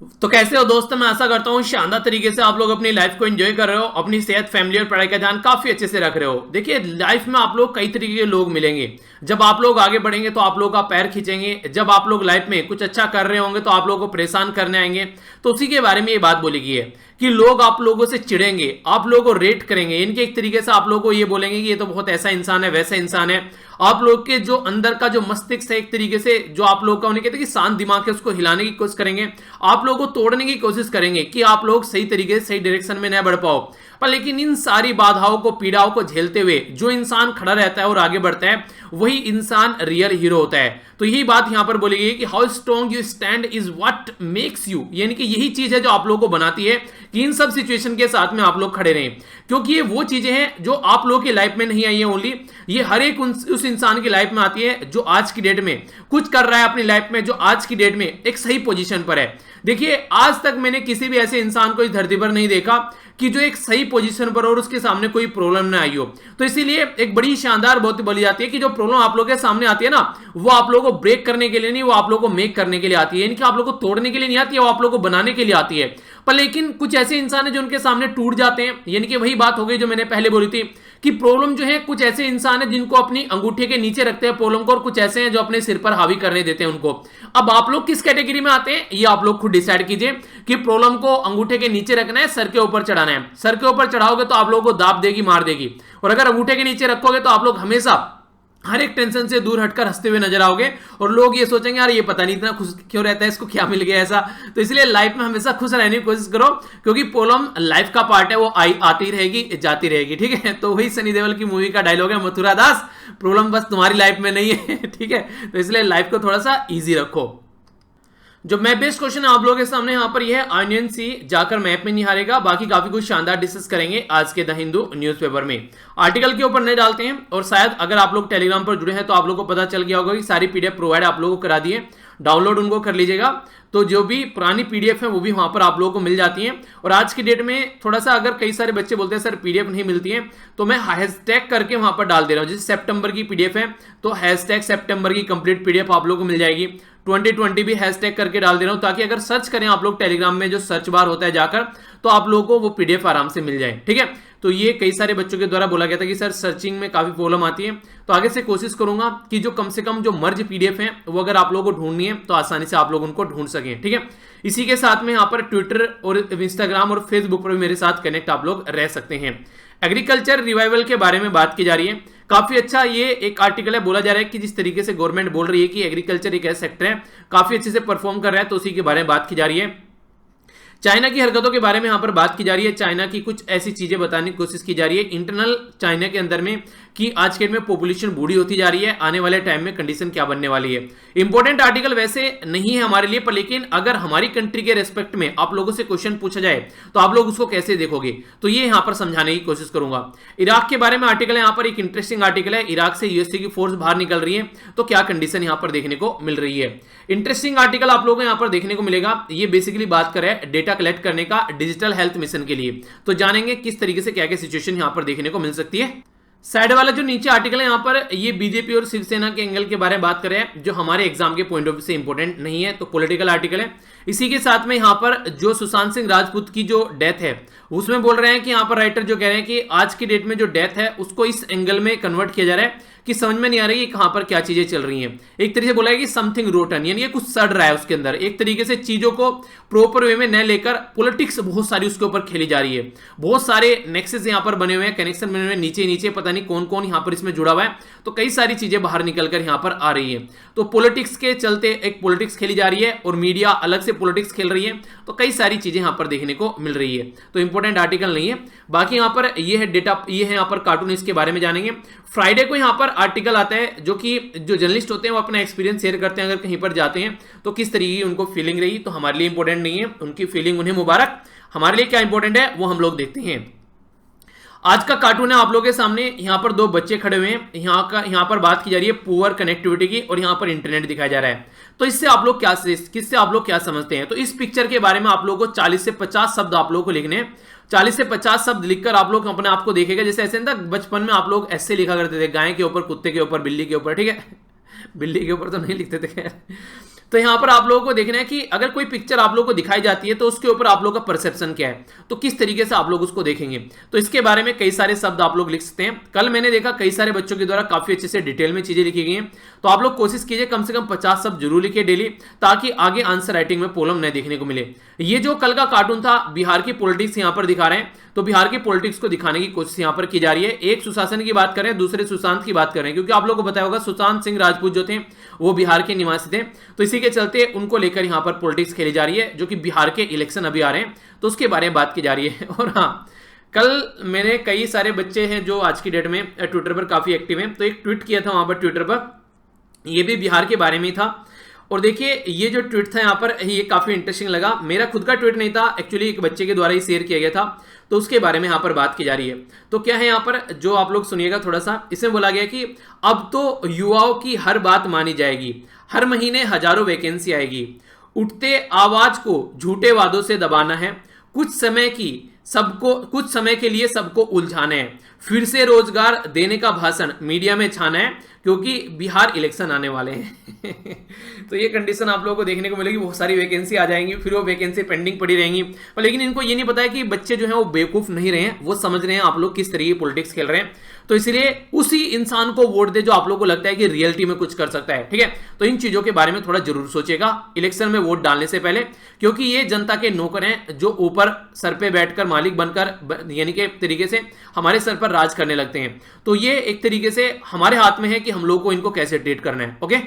तो कैसे हो दोस्तों, मैं आशा करता हूँ शानदार तरीके से आप लोग अपनी लाइफ को एंजॉय कर रहे हो, अपनी सेहत, फैमिली और पढ़ाई का ध्यान काफी अच्छे से रख रहे हो। देखिए, लाइफ में आप लोग कई तरीके के लोग मिलेंगे। जब आप लोग आगे बढ़ेंगे तो आप लोग का पैर खींचेंगे, जब आप लोग लाइफ में कुछ अच्छा कर रहे होंगे तो आप लोगों को परेशान करने आएंगे। तो उसी के बारे में ये बात बोली गई है कि लोग आप लोगों से चिढ़ेंगे, आप लोगों को रेट करेंगे, इनके एक तरीके से आप लोगों को ये बोलेंगे कि ये तो बहुत ऐसा इंसान है, वैसा इंसान है। आप लोग के जो अंदर का जो मस्तिष्क है, एक तरीके से जो आप लोग का उन्हें कहते हैं कि शांत दिमाग है, उसको हिलाने की कोशिश करेंगे, आप लोगों को तोड़ने की कोशिश करेंगे कि आप लोग सही तरीके से सही डायरेक्शन में न बढ़ पाओ। पर लेकिन इन सारी बाधाओं को, पीड़ाओं को झेलते हुए जो इंसान खड़ा रहता है और आगे बढ़ता है, वही इंसान रियल हीरो होता है। तो यही बात यहां पर बोली गई कि how strong you stand is what makes you, यानी कि यही चीज है जो आप लोगों को बनाती है कि इन सब सिचुएशन के साथ में आप लोग खड़े रहें। क्योंकि ये वो चीजें हैं जो आप लोगों की लाइफ में नहीं आई है ओनली, ये हर एक उस इंसान की लाइफ में आती है जो आज की डेट में कुछ कर रहा है अपनी लाइफ में, जो आज की डेट में एक सही पोजीशन पर है। देखिए, आज तक मैंने किसी भी ऐसे इंसान को इस धरती पर नहीं देखा कि जो एक सही पोजीशन पर और उसके सामने कोई प्रॉब्लम ना आई हो। तो इसीलिए एक बड़ी शानदार बात बोली जाती है कि जो प्रॉब्लम आप लोगों के सामने आती है ना, वो आप लोगों को ब्रेक करने के लिए नहीं, वो आप लोगों को मेक करने के लिए आती है। यानी कि आप लोगों को तोड़ने के लिए नहीं आती है, वो आप लोगों को बनाने के लिए आती है। पर लेकिन कुछ ऐसे इंसान है जो उनके सामने टूट जाते हैं। यानी कि वही बात हो गई जो मैंने पहले बोली थी कि प्रॉब्लम जो है, कुछ ऐसे इंसान है जिनको अपनी अंगूठे के नीचे रखते हैं प्रॉब्लम को, और कुछ ऐसे हैं जो अपने सिर पर हावी करने देते हैं उनको। अब आप लोग किस कैटेगरी में आते हैं, ये आप लोग खुद डिसाइड कीजिए कि प्रॉब्लम को अंगूठे के नीचे रखना है, सर के ऊपर चढ़ाना है। सर के ऊपर चढ़ाओगे तो आप लोगों को दाब देगी, मार देगी। और अगर अंगूठे के नीचे रखोगे तो आप लोग हमेशा हर एक टेंशन से दूर हटकर हंसते हुए नजर आओगे, और लोग ये सोचेंगे यार ये पता नहीं इतना खुश क्यों रहता है, इसको क्या मिल गया ऐसा। तो इसलिए लाइफ में हमेशा खुश रहने की कोशिश करो, क्योंकि प्रॉब्लम लाइफ का पार्ट है, वो आती रहेगी, जाती रहेगी। ठीक है, तो वही सनी देओल की मूवी का डायलॉग है, मथुरा दास, प्रॉब्लम बस तुम्हारी लाइफ में नहीं है। ठीक है, तो इसलिए लाइफ को थोड़ा सा ईजी रखो। जो मैप बेस्ड क्वेश्चन है आप लोगों के सामने यहाँ पर यह है, ऑनियन सी जाकर मैप में नहीं हारेगा। बाकी काफी कुछ शानदार डिस्कस करेंगे आज के द हिंदू न्यूज़पेपर में। आर्टिकल के ऊपर नहीं डालते हैं, और शायद अगर आप लोग टेलीग्राम पर जुड़े हैं तो आप लोगों को पता चल गया होगा कि सारी पीडीएफ प्रोवाइड आप लोगों को करा दिए, डाउनलोड उनको कर लीजिएगा। तो जो भी पुरानी पीडीएफ है वो भी वहां पर आप लोगों को मिल जाती हैं। और आज की डेट में थोड़ा सा, अगर कई सारे बच्चे बोलते हैं सर पीडीएफ नहीं मिलती है, तो मैं हैशटैग करके वहां पर डाल दे रहा हूं। जैसे सितंबर की पीडीएफ है तो हैशटैग सितंबर की कंप्लीट पीडीएफ आप लोगों को मिल जाएगी। 2020 भी हैशटैग करके डाल दे रहा हूं, ताकि अगर सर्च करें आप लोग टेलीग्राम में जो सर्च बार होता है जाकर, तो आप लोगों को वो पीडीएफ आराम से मिल जाए। ठीक है, तो ये कई सारे बच्चों के द्वारा बोला गया था कि सर सर्चिंग में काफी प्रॉब्लम आती है। तो आगे से कोशिश करूंगा कि जो कम से कम जो मर्ज पीडीएफ है वो अगर आप लोगों को ढूंढनी है तो आसानी से आप लोग उनको ढूंढ सकें। ठीक है, इसी के साथ में यहाँ पर ट्विटर और इंस्टाग्राम और फेसबुक पर भी मेरे साथ कनेक्ट आप लोग रह सकते हैं। एग्रीकल्चर रिवाइवल के बारे में बात की जा रही है, काफी अच्छा ये एक आर्टिकल है। बोला जा रहा है कि जिस तरीके से गवर्नमेंट बोल रही है कि एग्रीकल्चर एक ऐसा सेक्टर है काफी अच्छे से परफॉर्म कर रहा है, तो उसी के बारे में बात की जा रही है। चाइना की हरकतों के बारे में यहां पर बात की जा रही है, चाइना की कुछ ऐसी चीजें बताने की कोशिश की जा रही है इंटरनल चाइना के अंदर में, कि आज के डेट में पॉपुलेशन बूढ़ी होती जा रही है, आने वाले टाइम में कंडीशन क्या बनने वाली है। इंपॉर्टेंट आर्टिकल वैसे नहीं है हमारे लिए, पर लेकिन अगर हमारी कंट्री के रेस्पेक्ट में आप लोगों से क्वेश्चन पूछा जाए तो आप लोग उसको कैसे देखोगे, तो ये यहां पर समझाने की कोशिश करूंगा। इराक के बारे में आर्टिकल है, यहां पर एक इंटरेस्टिंग आर्टिकल है, इराक से यूएसए की फोर्स बाहर निकल रही है, तो क्या कंडीशन यहां पर देखने को मिल रही है। इंटरेस्टिंग आर्टिकल आप लोगों को यहां पर देखने को मिलेगा। ये बेसिकली बात कर रहे हैं डेटा कलेक्ट करने का डिजिटल हेल्थ मिशन के लिए, तो जानेंगे किस तरीके से क्या क्या सिचुएशन यहां पर देखने को मिल सकती है। साइड वाला जो नीचे आर्टिकल है, यहां पर ये बीजेपी और शिवसेना के एंगल के बारे में बात कर रहे हैं, जो हमारे एग्जाम के पॉइंट ऑफ व्यू से इंपॉर्टेंट नहीं है, तो पॉलिटिकल आर्टिकल है। इसी के साथ में यहां पर जो सुशांत सिंह राजपूत की जो डेथ है उसमें बोल रहे हैं कि यहां पर राइटर जो कह रहे हैं कि आज की डेट में जो डेथ है उसको इस एंगल में कन्वर्ट किया जा रहा है कि समझ में नहीं आ रही है कहां पर क्या चीजें चल रही हैं। एक तरीके से बोला है कि समथिंग रोटन, यानी कुछ सड़ रहा है उसके अंदर, एक तरीके से चीजों को प्रॉपर वे में न लेकर पॉलिटिक्स बहुत सारी उसके ऊपर खेली जा रही है। बहुत सारे नेक्सेस यहां पर बने हुए हैं, कनेक्शन बने हुए हैं, नीचे नीचे पता नहीं कौन कौन यहां पर इसमें जुड़ा हुआ है, तो कई सारी चीजें बाहर निकलकर यहां पर आ रही है। तो पॉलिटिक्स के चलते एक पॉलिटिक्स खेली जा रही है और मीडिया अलग से पॉलिटिक्स खेल रही है, तो कई सारी चीजें यहां पर देखने को मिल रही है। तो इंपॉर्टेंट आर्टिकल नहीं है। बाकी यहां पर ये है डेटा, ये है यहां पर कार्टून, इसके बारे में जानेंगे। फ्राइडे को यहां पर आर्टिकल आता है जो कि जो जर्नलिस्ट होते हैं वो अपना एक्सपीरियंस शेयर करते हैं, अगर कहीं पर जाते हैं तो किस तरीके की उनको फीलिंग रही। तो हमारे लिए इंपॉर्टेंट नहीं है उनकी फीलिंग, उन्हें मुबारक। हमारे लिए क्या इंपॉर्टेंट है वो हम लोग देखते हैं। आज का कार्टून है आप लोगों के सामने, यहां पर दो बच्चे खड़े हुए हैं, यहां पर बात की जा रही है पुअर कनेक्टिविटी की, और यहां पर इंटरनेट दिखाया जा रहा है। तो इससे आप लोग किससे आप लोग क्या समझते हैं, तो इस पिक्चर के बारे में आप लोगों को 40 से 50 शब्द आप लोगों को लिखने हैं। 40 से 50 शब्द लिखकर आप लोग अपने आप को देखेगा, जैसे ऐसे ना बचपन में आप लोग ऐसे लिखा करते थे, गाय के ऊपर, कुत्ते के ऊपर, बिल्ली के ऊपर। ठीक है, बिल्ली के ऊपर तो नहीं लिखते थे खैर। तो यहां पर आप लोगों को देखना है कि अगर कोई पिक्चर आप लोगों को दिखाई जाती है तो उसके ऊपर आप लोगों का परसेप्शन क्या है, तो किस तरीके से आप लोग उसको देखेंगे। तो इसके बारे में कई सारे शब्द आप लोग लिख सकते हैं। कल मैंने देखा कई सारे बच्चों के द्वारा काफी अच्छे से डिटेल में चीजें लिखी गई हैं, तो आप लोग कोशिश कीजिए कम से कम 50 शब्द जरूर लिखिए डेली, ताकि आगे आंसर राइटिंग में प्रॉब्लम न देखने को मिले। ये जो कल का कार्टून था बिहार की पॉलिटिक्स यहां पर दिखा रहे हैं, तो बिहार की पॉलिटिक्स को दिखाने की कोशिश यहां पर की जा रही है। एक सुशासन की बात करें, दूसरे सुशांत की बात करें, क्योंकि आप लोगों को बताया होगा सुशांत सिंह राजपूत जो थे वो बिहार के निवासी थे, तो इसी के चलते उनको लेकर यहां पर पॉलिटिक्स खेली जा रही है, जो कि बिहार के इलेक्शन अभी आ रहे हैं, तो उसके बारे में बात की जा रही है। और हाँ, कल मैंने कई सारे बच्चे हैं जो आज की डेट में ट्विटर पर काफी एक्टिव हैं, तो एक ट्वीट किया था वहां पर ट्विटर पर, ये भी बिहार के बारे में ही था। और देखिए ये जो ट्वीट था यहाँ पर ये काफी इंटरेस्टिंग लगा, मेरा खुद का ट्वीट नहीं था, एक्चुअली एक बच्चे के द्वारा ही शेयर किया गया था, तो उसके बारे में यहाँ पर बात की जा रही है। तो क्या है यहाँ पर, जो आप लोग सुनिएगा थोड़ा सा, इसमें बोला गया कि अब तो युवाओं की हर बात मानी जाएगी, हर महीने हजारों वैकेंसी आएगी, उठते आवाज को झूठे वादों से दबाना है, कुछ समय के लिए सबको उलझाना है, फिर से रोजगार देने का भाषण मीडिया में छाना है, क्योंकि बिहार इलेक्शन आने वाले हैं। तो ये कंडीशन आप लोगों को देखने को मिलेगी, बहुत सारी वैकेंसी आ जाएंगी, फिर वो वैकेंसी पेंडिंग पड़ी रहेंगी। पर लेकिन इनको ये नहीं पता है कि बच्चे जो हैं वो बेवकूफ नहीं रहे हैं, वो समझ रहे हैं आप लोग किस तरीके की पॉलिटिक्स खेल रहे हैं, तो इसलिए उसी इंसान को वोट दे जो आप लोगों को लगता है कि रियलिटी में कुछ कर सकता है। ठीक है, तो इन चीजों के बारे में थोड़ा जरूर सोचिएगा इलेक्शन में वोट डालने से पहले, क्योंकि ये जनता के नौकर हैं जो ऊपर सर पे बैठकर मालिक बनकर यानी कि तरीके से हमारे सर पर राज करने लगते हैं। तो ये एक तरीके से हमारे हाथ में है कि हम लोग को इनको कैसे ट्रीट करना है। ओके,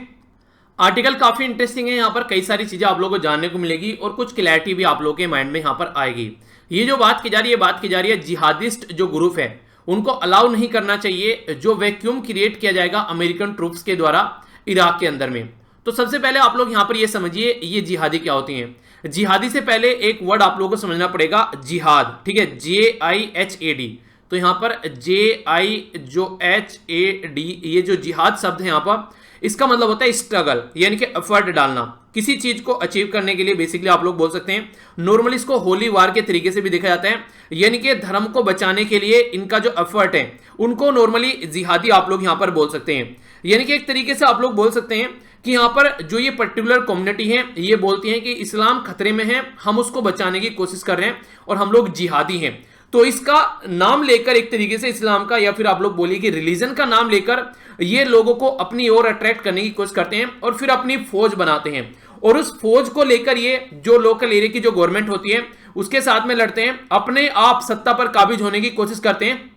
आर्टिकल काफी इंटरेस्टिंग है, यहाँ पर कई सारी चीजें आप लोगों को जानने को मिलेगी और कुछ क्लैरिटी भी आप लोगों के माइंड में यहाँ पर आएगी। ये जो बात की जा रही है जिहादिस्ट जो ग्रुप है उनको अलाउ नहीं करना चाहिए, जो वैक्यूम क्रिएट किया जाएगा अमेरिकन ट्रूप्स के द्वारा इराक के अंदर में। तो सबसे पहले आप लोग यहां पर ये समझिए ये जिहादी क्या होती हैं। जिहादी से पहले एक वर्ड आप लोगों को समझना पड़ेगा, जिहाद। ठीक है, JIHAD, तो यहां पर JI जो HAD, ये जो जिहाद शब्द है यहां पर, इसका मतलब होता है स्ट्रगल, यानी कि एफर्ट डालना किसी चीज को अचीव करने के लिए। बेसिकली आप लोग बोल सकते हैं, नॉर्मली इसको होली वार के तरीके से भी देखा जाता है, यानी कि धर्म को बचाने के लिए इनका जो एफर्ट है उनको नॉर्मली जिहादी आप लोग यहां पर बोल सकते हैं। यानी कि एक तरीके से आप लोग बोल सकते हैं कि यहां पर जो ये पर्टिकुलर कम्युनिटी है ये बोलती है कि इस्लाम खतरे में है, हम उसको बचाने की कोशिश कर रहे हैं और हम लोग जिहादी हैं। तो इसका नाम लेकर एक तरीके से इस्लाम का, या फिर आप लोग बोलिए कि रिलीजन का नाम लेकर ये लोगों को अपनी ओर अट्रैक्ट करने की कोशिश करते हैं और फिर अपनी फौज बनाते हैं, और उस फौज को लेकर ये जो लोकल एरिया की जो गवर्नमेंट होती है उसके साथ में लड़ते हैं, अपने आप सत्ता पर काबिज होने की कोशिश करते हैं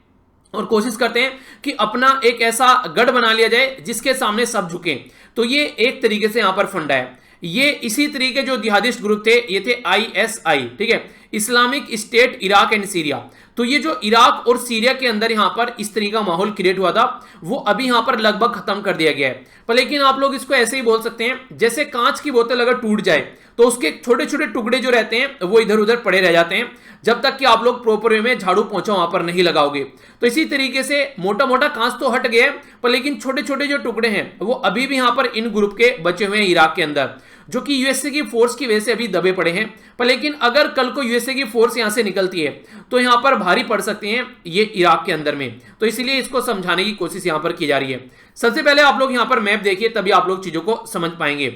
और कोशिश करते हैं कि अपना एक ऐसा गढ़ बना लिया जाए जिसके सामने सब झुकें। तो ये एक तरीके से यहां पर फंडा है। ये इसी तरीके जो जिहादिस्ट ग्रुप थे ये थे ISI, ठीक है, Islamic state Iraq and Syria. तो ये जो इराक और सीरिया के अंदर यहां पर इस तरीके का माहौल क्रिएट हुआ था वो अभी यहां पर लगभग खत्म कर दिया गया है। पर लेकिन आप लोग इसको ऐसे ही बोल सकते हैं जैसे कांच की बोतल अगर टूट जाए तो उसके छोटे छोटे टुकड़े जो रहते हैं वो इधर उधर पड़े रह जाते हैं जब तक कि आप लोग प्रॉपर वे में झाड़ू पोंछा वहां पर नहीं लगाओगे। तो इसी तरीके से मोटा मोटा कांच तो हट गया पर लेकिन छोटे छोटे जो टुकड़े हैं वो अभी भी यहां पर इन ग्रुप के बचे हुए हैं इराक के अंदर, जो कि यूएसए की फोर्स की वजह से अभी दबे पड़े हैं। पर लेकिन अगर कल को यूएसए की फोर्स यहां से निकलती है तो यहां पर भारी पड़ सकती हैं ये इराक के अंदर में। तो इसलिए इसको समझाने की कोशिश यहां पर की जा रही है। सबसे पहले आप लोग यहां पर मैप देखिए तभी आप लोग चीजों को समझ पाएंगे।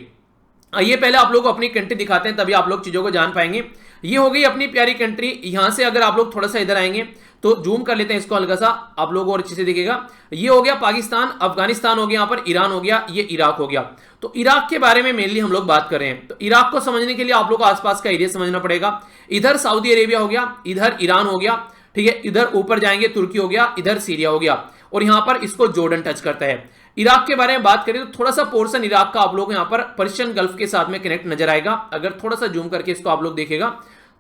आइए पहले आप लोग को अपनी कंट्री दिखाते हैं तभी आप लोग चीजों को जान पाएंगे। ये हो गई अपनी प्यारी कंट्री। यहां से अगर आप लोग थोड़ा सा इधर आएंगे तो जूम कर लेते हैं इसको हल्का सा, आप लोगों को और अच्छे से दिखेगा। ये हो गया पाकिस्तान, अफगानिस्तान हो गया, यहाँ पर ईरान हो गया, ये इराक हो गया। तो इराक के बारे में मेनली हम लोग बात कर रहे हैं। तो इराक को समझने के लिए आप लोग को आसपास का एरिया समझना पड़ेगा। इधर सऊदी अरेबिया हो गया, इधर ईरान हो गया, ठीक है, इधर ऊपर जाएंगे तुर्की हो गया, इधर सीरिया हो गया और यहां पर इसको जॉर्डन टच करता है। इराक के बारे में बात करें तो थोड़ा सा पोर्शन इराक का आप लोग यहां पर पर्शियन गल्फ के साथ में कनेक्ट नजर आएगा। अगर थोड़ा सा जूम करके इसको आप लोग देखेगा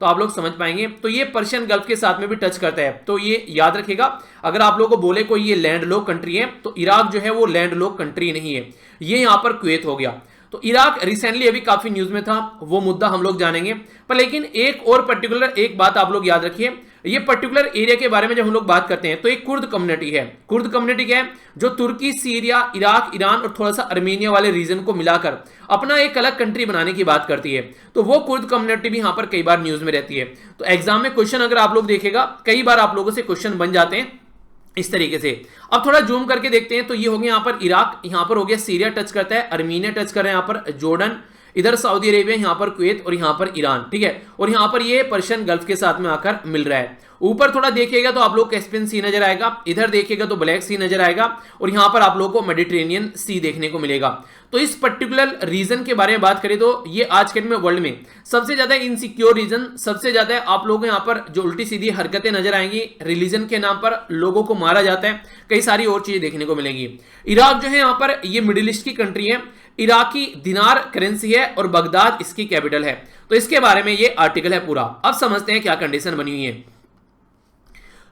तो आप लोग समझ पाएंगे। तो ये पर्शियन गल्फ के साथ में भी टच करता है। तो ये याद रखिएगा, अगर आप लोगों को बोले कोई ये लैंड लॉक कंट्री है तो इराक जो है वो लैंड लॉक कंट्री नहीं है, ये यहां पर कुवैत हो गया। तो इराक रिसेंटली अभी काफी न्यूज में था, वो मुद्दा हम लोग जानेंगे। पर लेकिन एक और पर्टिकुलर एक बात आप लोग याद रखिए, ये पर्टिकुलर एरिया के बारे में जब हम लोग बात करते हैं तो एक कुर्द कम्युनिटी है। कुर्द कम्युनिटी क्या है, जो तुर्की, सीरिया, इराक, ईरान और थोड़ा सा अर्मेनिया वाले रीजन को मिलाकर अपना एक अलग कंट्री बनाने की बात करती है। तो वो कुर्द कम्युनिटी भी यहां पर कई बार न्यूज में रहती है। तो एग्जाम में क्वेश्चन अगर आप लोग देखेगा कई बार आप लोगों से क्वेश्चन बन जाते हैं इस तरीके से। अब थोड़ा जूम करके देखते हैं तो ये हो गया यहां पर इराक, यहां पर हो गया सीरिया टच करता है, अर्मीनिया टच कर रहे हैं, यहां पर जॉर्डन, इधर सऊदी अरेबिया, यहाँ पर कुवैत और यहाँ पर ईरान, ठीक है। और यहाँ पर ये पर्शियन गल्फ के साथ में आकर मिल रहा है। ऊपर थोड़ा देखिएगा तो आप लोग कैस्पियन सी नजर आएगा, इधर देखिएगा तो ब्लैक सी नजर आएगा, और यहाँ पर आप लोगों को मेडिटेरेनियन सी देखने को मिलेगा। तो इस पर्टिकुलर रीजन के बारे में बात करें तो ये आज के दिन में वर्ल्ड में सबसे ज्यादा इनसिक्योर रीजन, सबसे ज्यादा आप लोगों को यहाँ पर जो उल्टी सीधी हरकतें नजर आएंगी, रिलीजन के नाम पर लोगों को मारा जाता है, कई सारी और चीजें देखने को मिलेंगी। इराक जो है यहाँ पर ये मिडिल ईस्ट की कंट्री है, इराकी दिनार करेंसी है और बगदाद इसकी कैपिटल है। तो इसके बारे में ये आर्टिकल है पूरा। अब समझते हैं क्या कंडीशन बनी हुई है।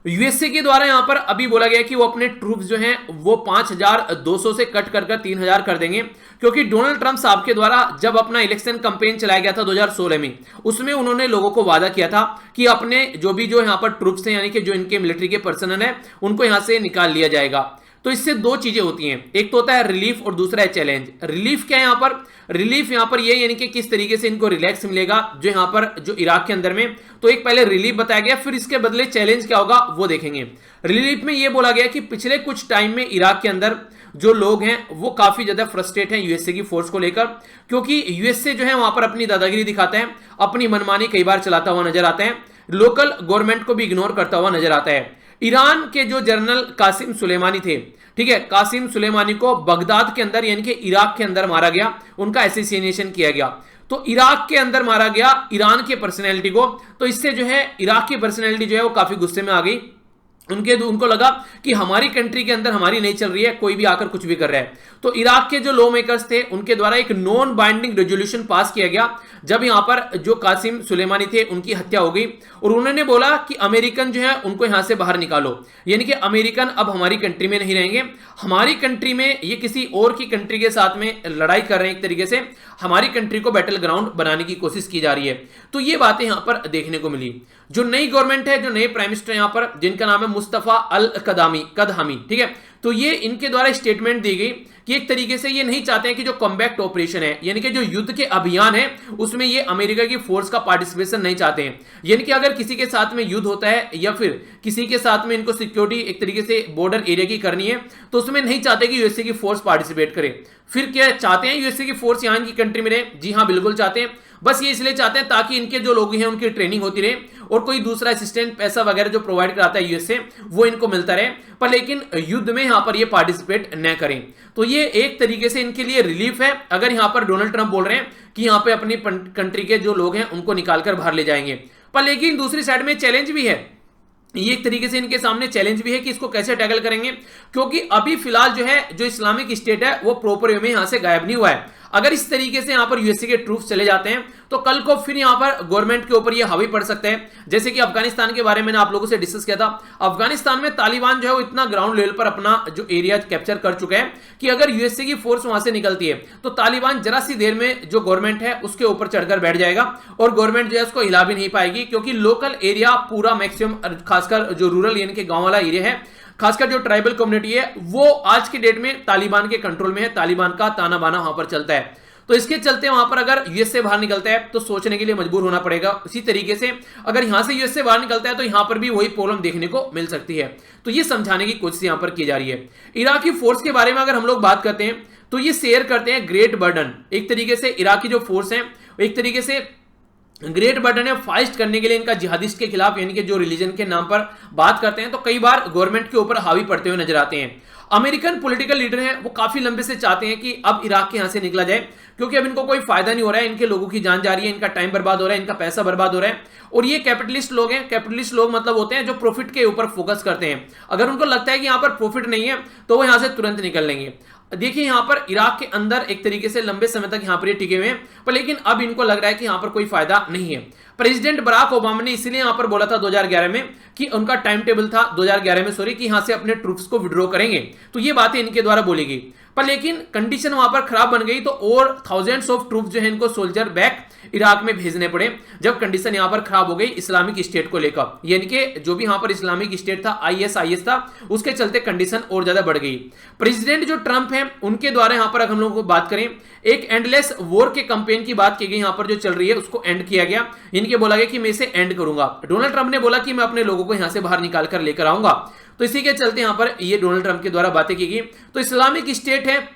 यूएसए के द्वारा यहां पर अभी बोला गया कि वो अपने ट्रूप्स जो हैं वो 5200 से कट कर 3000 कर देंगे, क्योंकि डोनाल्ड ट्रंप साहब के द्वारा जब अपना इलेक्शन कैंपेन चलाया गया था 2016 में, उसमें उन्होंने लोगों को वादा किया था कि अपने जो यहां पर ट्रूप्स हैं, यानी कि जो इनके मिलिट्री के पर्सनल है, उनको यहां से निकाल लिया जाएगा। तो इससे दो चीजें होती हैं, एक तो होता है रिलीफ और दूसरा है चैलेंज। रिलीफ क्या है यहाँ पर? रिलीफ यहाँ पर ये यानी कि किस तरीके से इनको रिलैक्स मिलेगा जो यहाँ पर जो इराक के अंदर में, तो एक पहले रिलीफ बताया गया, फिर इसके बदले चैलेंज क्या होगा वो देखेंगे। रिलीफ में ये बोला गया कि पिछले कुछ टाइम में इराक के अंदर जो लोग हैं वो काफी ज्यादा फ्रस्ट्रेट हैं यूएसए की फोर्स को लेकर, क्योंकि यूएसए जो है वहां पर अपनी दादागिरी दिखाता है, अपनी मनमानी कई बार चलाता हुआ नजर आता है, लोकल गवर्नमेंट को भी इग्नोर करता हुआ नजर आता है। ईरान के जो जनरल कासिम सुलेमानी थे, ठीक है, कासिम सुलेमानी को बगदाद के अंदर यानी कि इराक के अंदर मारा गया, उनका असैसिनेशन किया गया। तो इराक के अंदर मारा गया ईरान के पर्सनैलिटी को, तो इससे जो है इराक की पर्सनैलिटी जो है वो काफी गुस्से में आ गई। उनको लगा कि हमारी कंट्री के अंदर हमारी नहीं चल रही है, कोई भी आकर कुछ भी कर रहा है। तो इराक के जो लॉ मेकर्स थे उनके द्वारा एक नॉन बाइंडिंग रेजोल्यूशन पास किया गया, जब यहां पर जो कासिम सुलेमानी थे उनकी हत्या हो गई, और उन्होंने बोला कि अमेरिकन जो है उनको यहां से बाहर निकालो, यानी कि अमेरिकन अब हमारी कंट्री में नहीं रहेंगे, हमारी कंट्री में ये किसी और की कंट्री के साथ में लड़ाई कर रहे हैं, एक तरीके से हमारी कंट्री को बैटल ग्राउंड बनाने की कोशिश की जा रही है। तो ये बातें यहां पर देखने को मिली। जो नई गवर्नमेंट है, जो नए प्राइम मिनिस्टर यहां पर, जिनका नाम है मुस्तफा अल कदहामी, ठीक है, तो ये इनके द्वारा स्टेटमेंट दी गई कि एक तरीके से ये नहीं चाहते हैं कि जो कॉम्बैक्ट ऑपरेशन है, यानी कि जो युद्ध के अभियान है, उसमें ये अमेरिका की फोर्स का पार्टिसिपेशन नहीं चाहते हैं। यानी कि अगर किसी के साथ में युद्ध होता है या फिर किसी के साथ में इनको सिक्योरिटी एक तरीके से बॉर्डर एरिया की करनी है, तो उसमें नहीं चाहते कि यूएसए की फोर्स पार्टिसिपेट करे। फिर क्या चाहते हैं यूएसए की फोर्स यहां की कंट्री में रहे? जी हाँ, बिल्कुल चाहते हैं। बस ये इसलिए चाहते हैं ताकि इनके जो लोग हैं उनकी ट्रेनिंग होती रहे और कोई दूसरा असिस्टेंट पैसा वगैरह जो प्रोवाइड कराता है यूएसए वो इनको मिलता रहे, पर लेकिन युद्ध में यहां पर ये पार्टिसिपेट न करें। तो ये एक तरीके से इनके लिए रिलीफ है, अगर यहां पर डोनाल्ड ट्रंप बोल रहे हैं कि यहां पे अपनी कंट्री के जो लोग हैं उनको निकालकर बाहर ले जाएंगे। पर लेकिन दूसरी साइड में चैलेंज भी है, ये एक तरीके से इनके सामने चैलेंज भी है कि इसको कैसे टैकल करेंगे, क्योंकि अभी फिलहाल जो है जो इस्लामिक स्टेट है वो प्रॉपर वे में यहां से गायब नहीं हुआ है। अगर इस तरीके से यहां पर यूएसए के ट्रूप्स चले जाते हैं तो कल को फिर यहां पर गवर्नमेंट के ऊपर ये हावी पड़ सकते हैं, जैसे कि अफगानिस्तान के बारे में मैंने आप लोगों से डिस्कस किया था। अफगानिस्तान में तालिबान जो है वो इतना ग्राउंड लेवल पर अपना जो एरिया कैप्चर कर चुके हैं कि अगर यूएसए की फोर्स वहां से निकलती है तो तालिबान जरा सी देर में जो गवर्नमेंट है उसके ऊपर चढ़कर बैठ जाएगा और गवर्नमेंट जो है उसको हिला भी नहीं पाएगी, क्योंकि लोकल एरिया पूरा मैक्सिमम, खासकर जो रूरल यानी कि गांव वाला एरिया है, खासकर जो ट्राइबल कम्युनिटी है, वो आज के डेट में तालिबान के कंट्रोल में है, तालिबान का ताना बाना वहां पर चलता है। तो इसके चलते वहां पर अगर यूएस से बाहर निकलता है तो सोचने के लिए मजबूर होना पड़ेगा। इसी तरीके से अगर यहां से यूएस से बाहर निकलता है तो यहां पर भी वही प्रॉब्लम देखने को मिल सकती है। तो ये समझाने की कोशिश यहां पर की जा रही है। इराकी फोर्स के बारे में अगर हम लोग बात करते हैं तो ये शेयर करते हैं ग्रेट बर्डन, एक तरीके से इराकी जो फोर्स है एक तरीके से ग्रेट बर्डन है फाइट करने के लिए इनका जिहादिस्ट के खिलाफ, यानी कि जो रिलीजन के नाम पर बात करते हैं, तो कई बार गवर्नमेंट के ऊपर हावी पड़ते हुए नजर आते हैं। अमेरिकन पॉलिटिकल लीडर हैं वो काफी लंबे से चाहते हैं कि अब इराक के यहां से निकला जाए, क्योंकि अब इनको कोई फायदा नहीं हो रहा है, इनके लोगों की जान जा रही है, इनका टाइम बर्बाद हो रहा है, इनका पैसा बर्बाद हो रहा है। और ये कैपिटलिस्ट लोग हैं, कैपिटलिस्ट लोग मतलब होते हैं जो प्रॉफिट के ऊपर फोकस करते हैं। अगर उनको लगता है कि यहां पर प्रॉफिट नहीं है तो वो यहां से तुरंत निकल लेंगे। देखिए यहां पर इराक के अंदर एक तरीके से लंबे समय तक यहां पर ये टिके हुए हैं, पर लेकिन अब इनको लग रहा है कि यहां पर कोई फायदा नहीं है। प्रेसिडेंट बराक ओबामा ने इसलिए यहां पर बोला था 2011 में कि उनका टाइम टेबल था 2011 में कि यहां से अपने ट्रूप्स को विड्रॉ करेंगे, तो ये बातें इनके द्वारा बोली गई। पर लेकिन कंडीशन वहां पर खराब बन गई तो और थाउजेंड्स ऑफ ट्रूप्स जो है इनको सोल्जर बैक इराक में भेजने पड़े, जब कंडीशन यहां पर खराब हो गई इस्लामिक स्टेट को लेकर, यानी कि जो भी यहां पर इस्लामिक स्टेट था आईएस था, उसके चलते कंडीशन और ज्यादा बढ़ गई। प्रेसिडेंट जो ट्रंप है उनके द्वारा यहां पर अगर हम लोगों को बात करें एक एंडलेस वॉर के कैंपेन की बात की गई, यहां पर जो चल रही है उसको एंड किया गया, इनके बोला गया कि मैं इसे एंड करूंगा। डोनाल्ड ट्रंप ने बोला कि मैं अपने लोगों को यहां से बाहर निकाल कर लेकर आऊंगा, तो इसी के चलते यहां पर ये डोनाल्ड ट्रंप के द्वारा बातें की गई। तो इस्लामिक स्टेट है,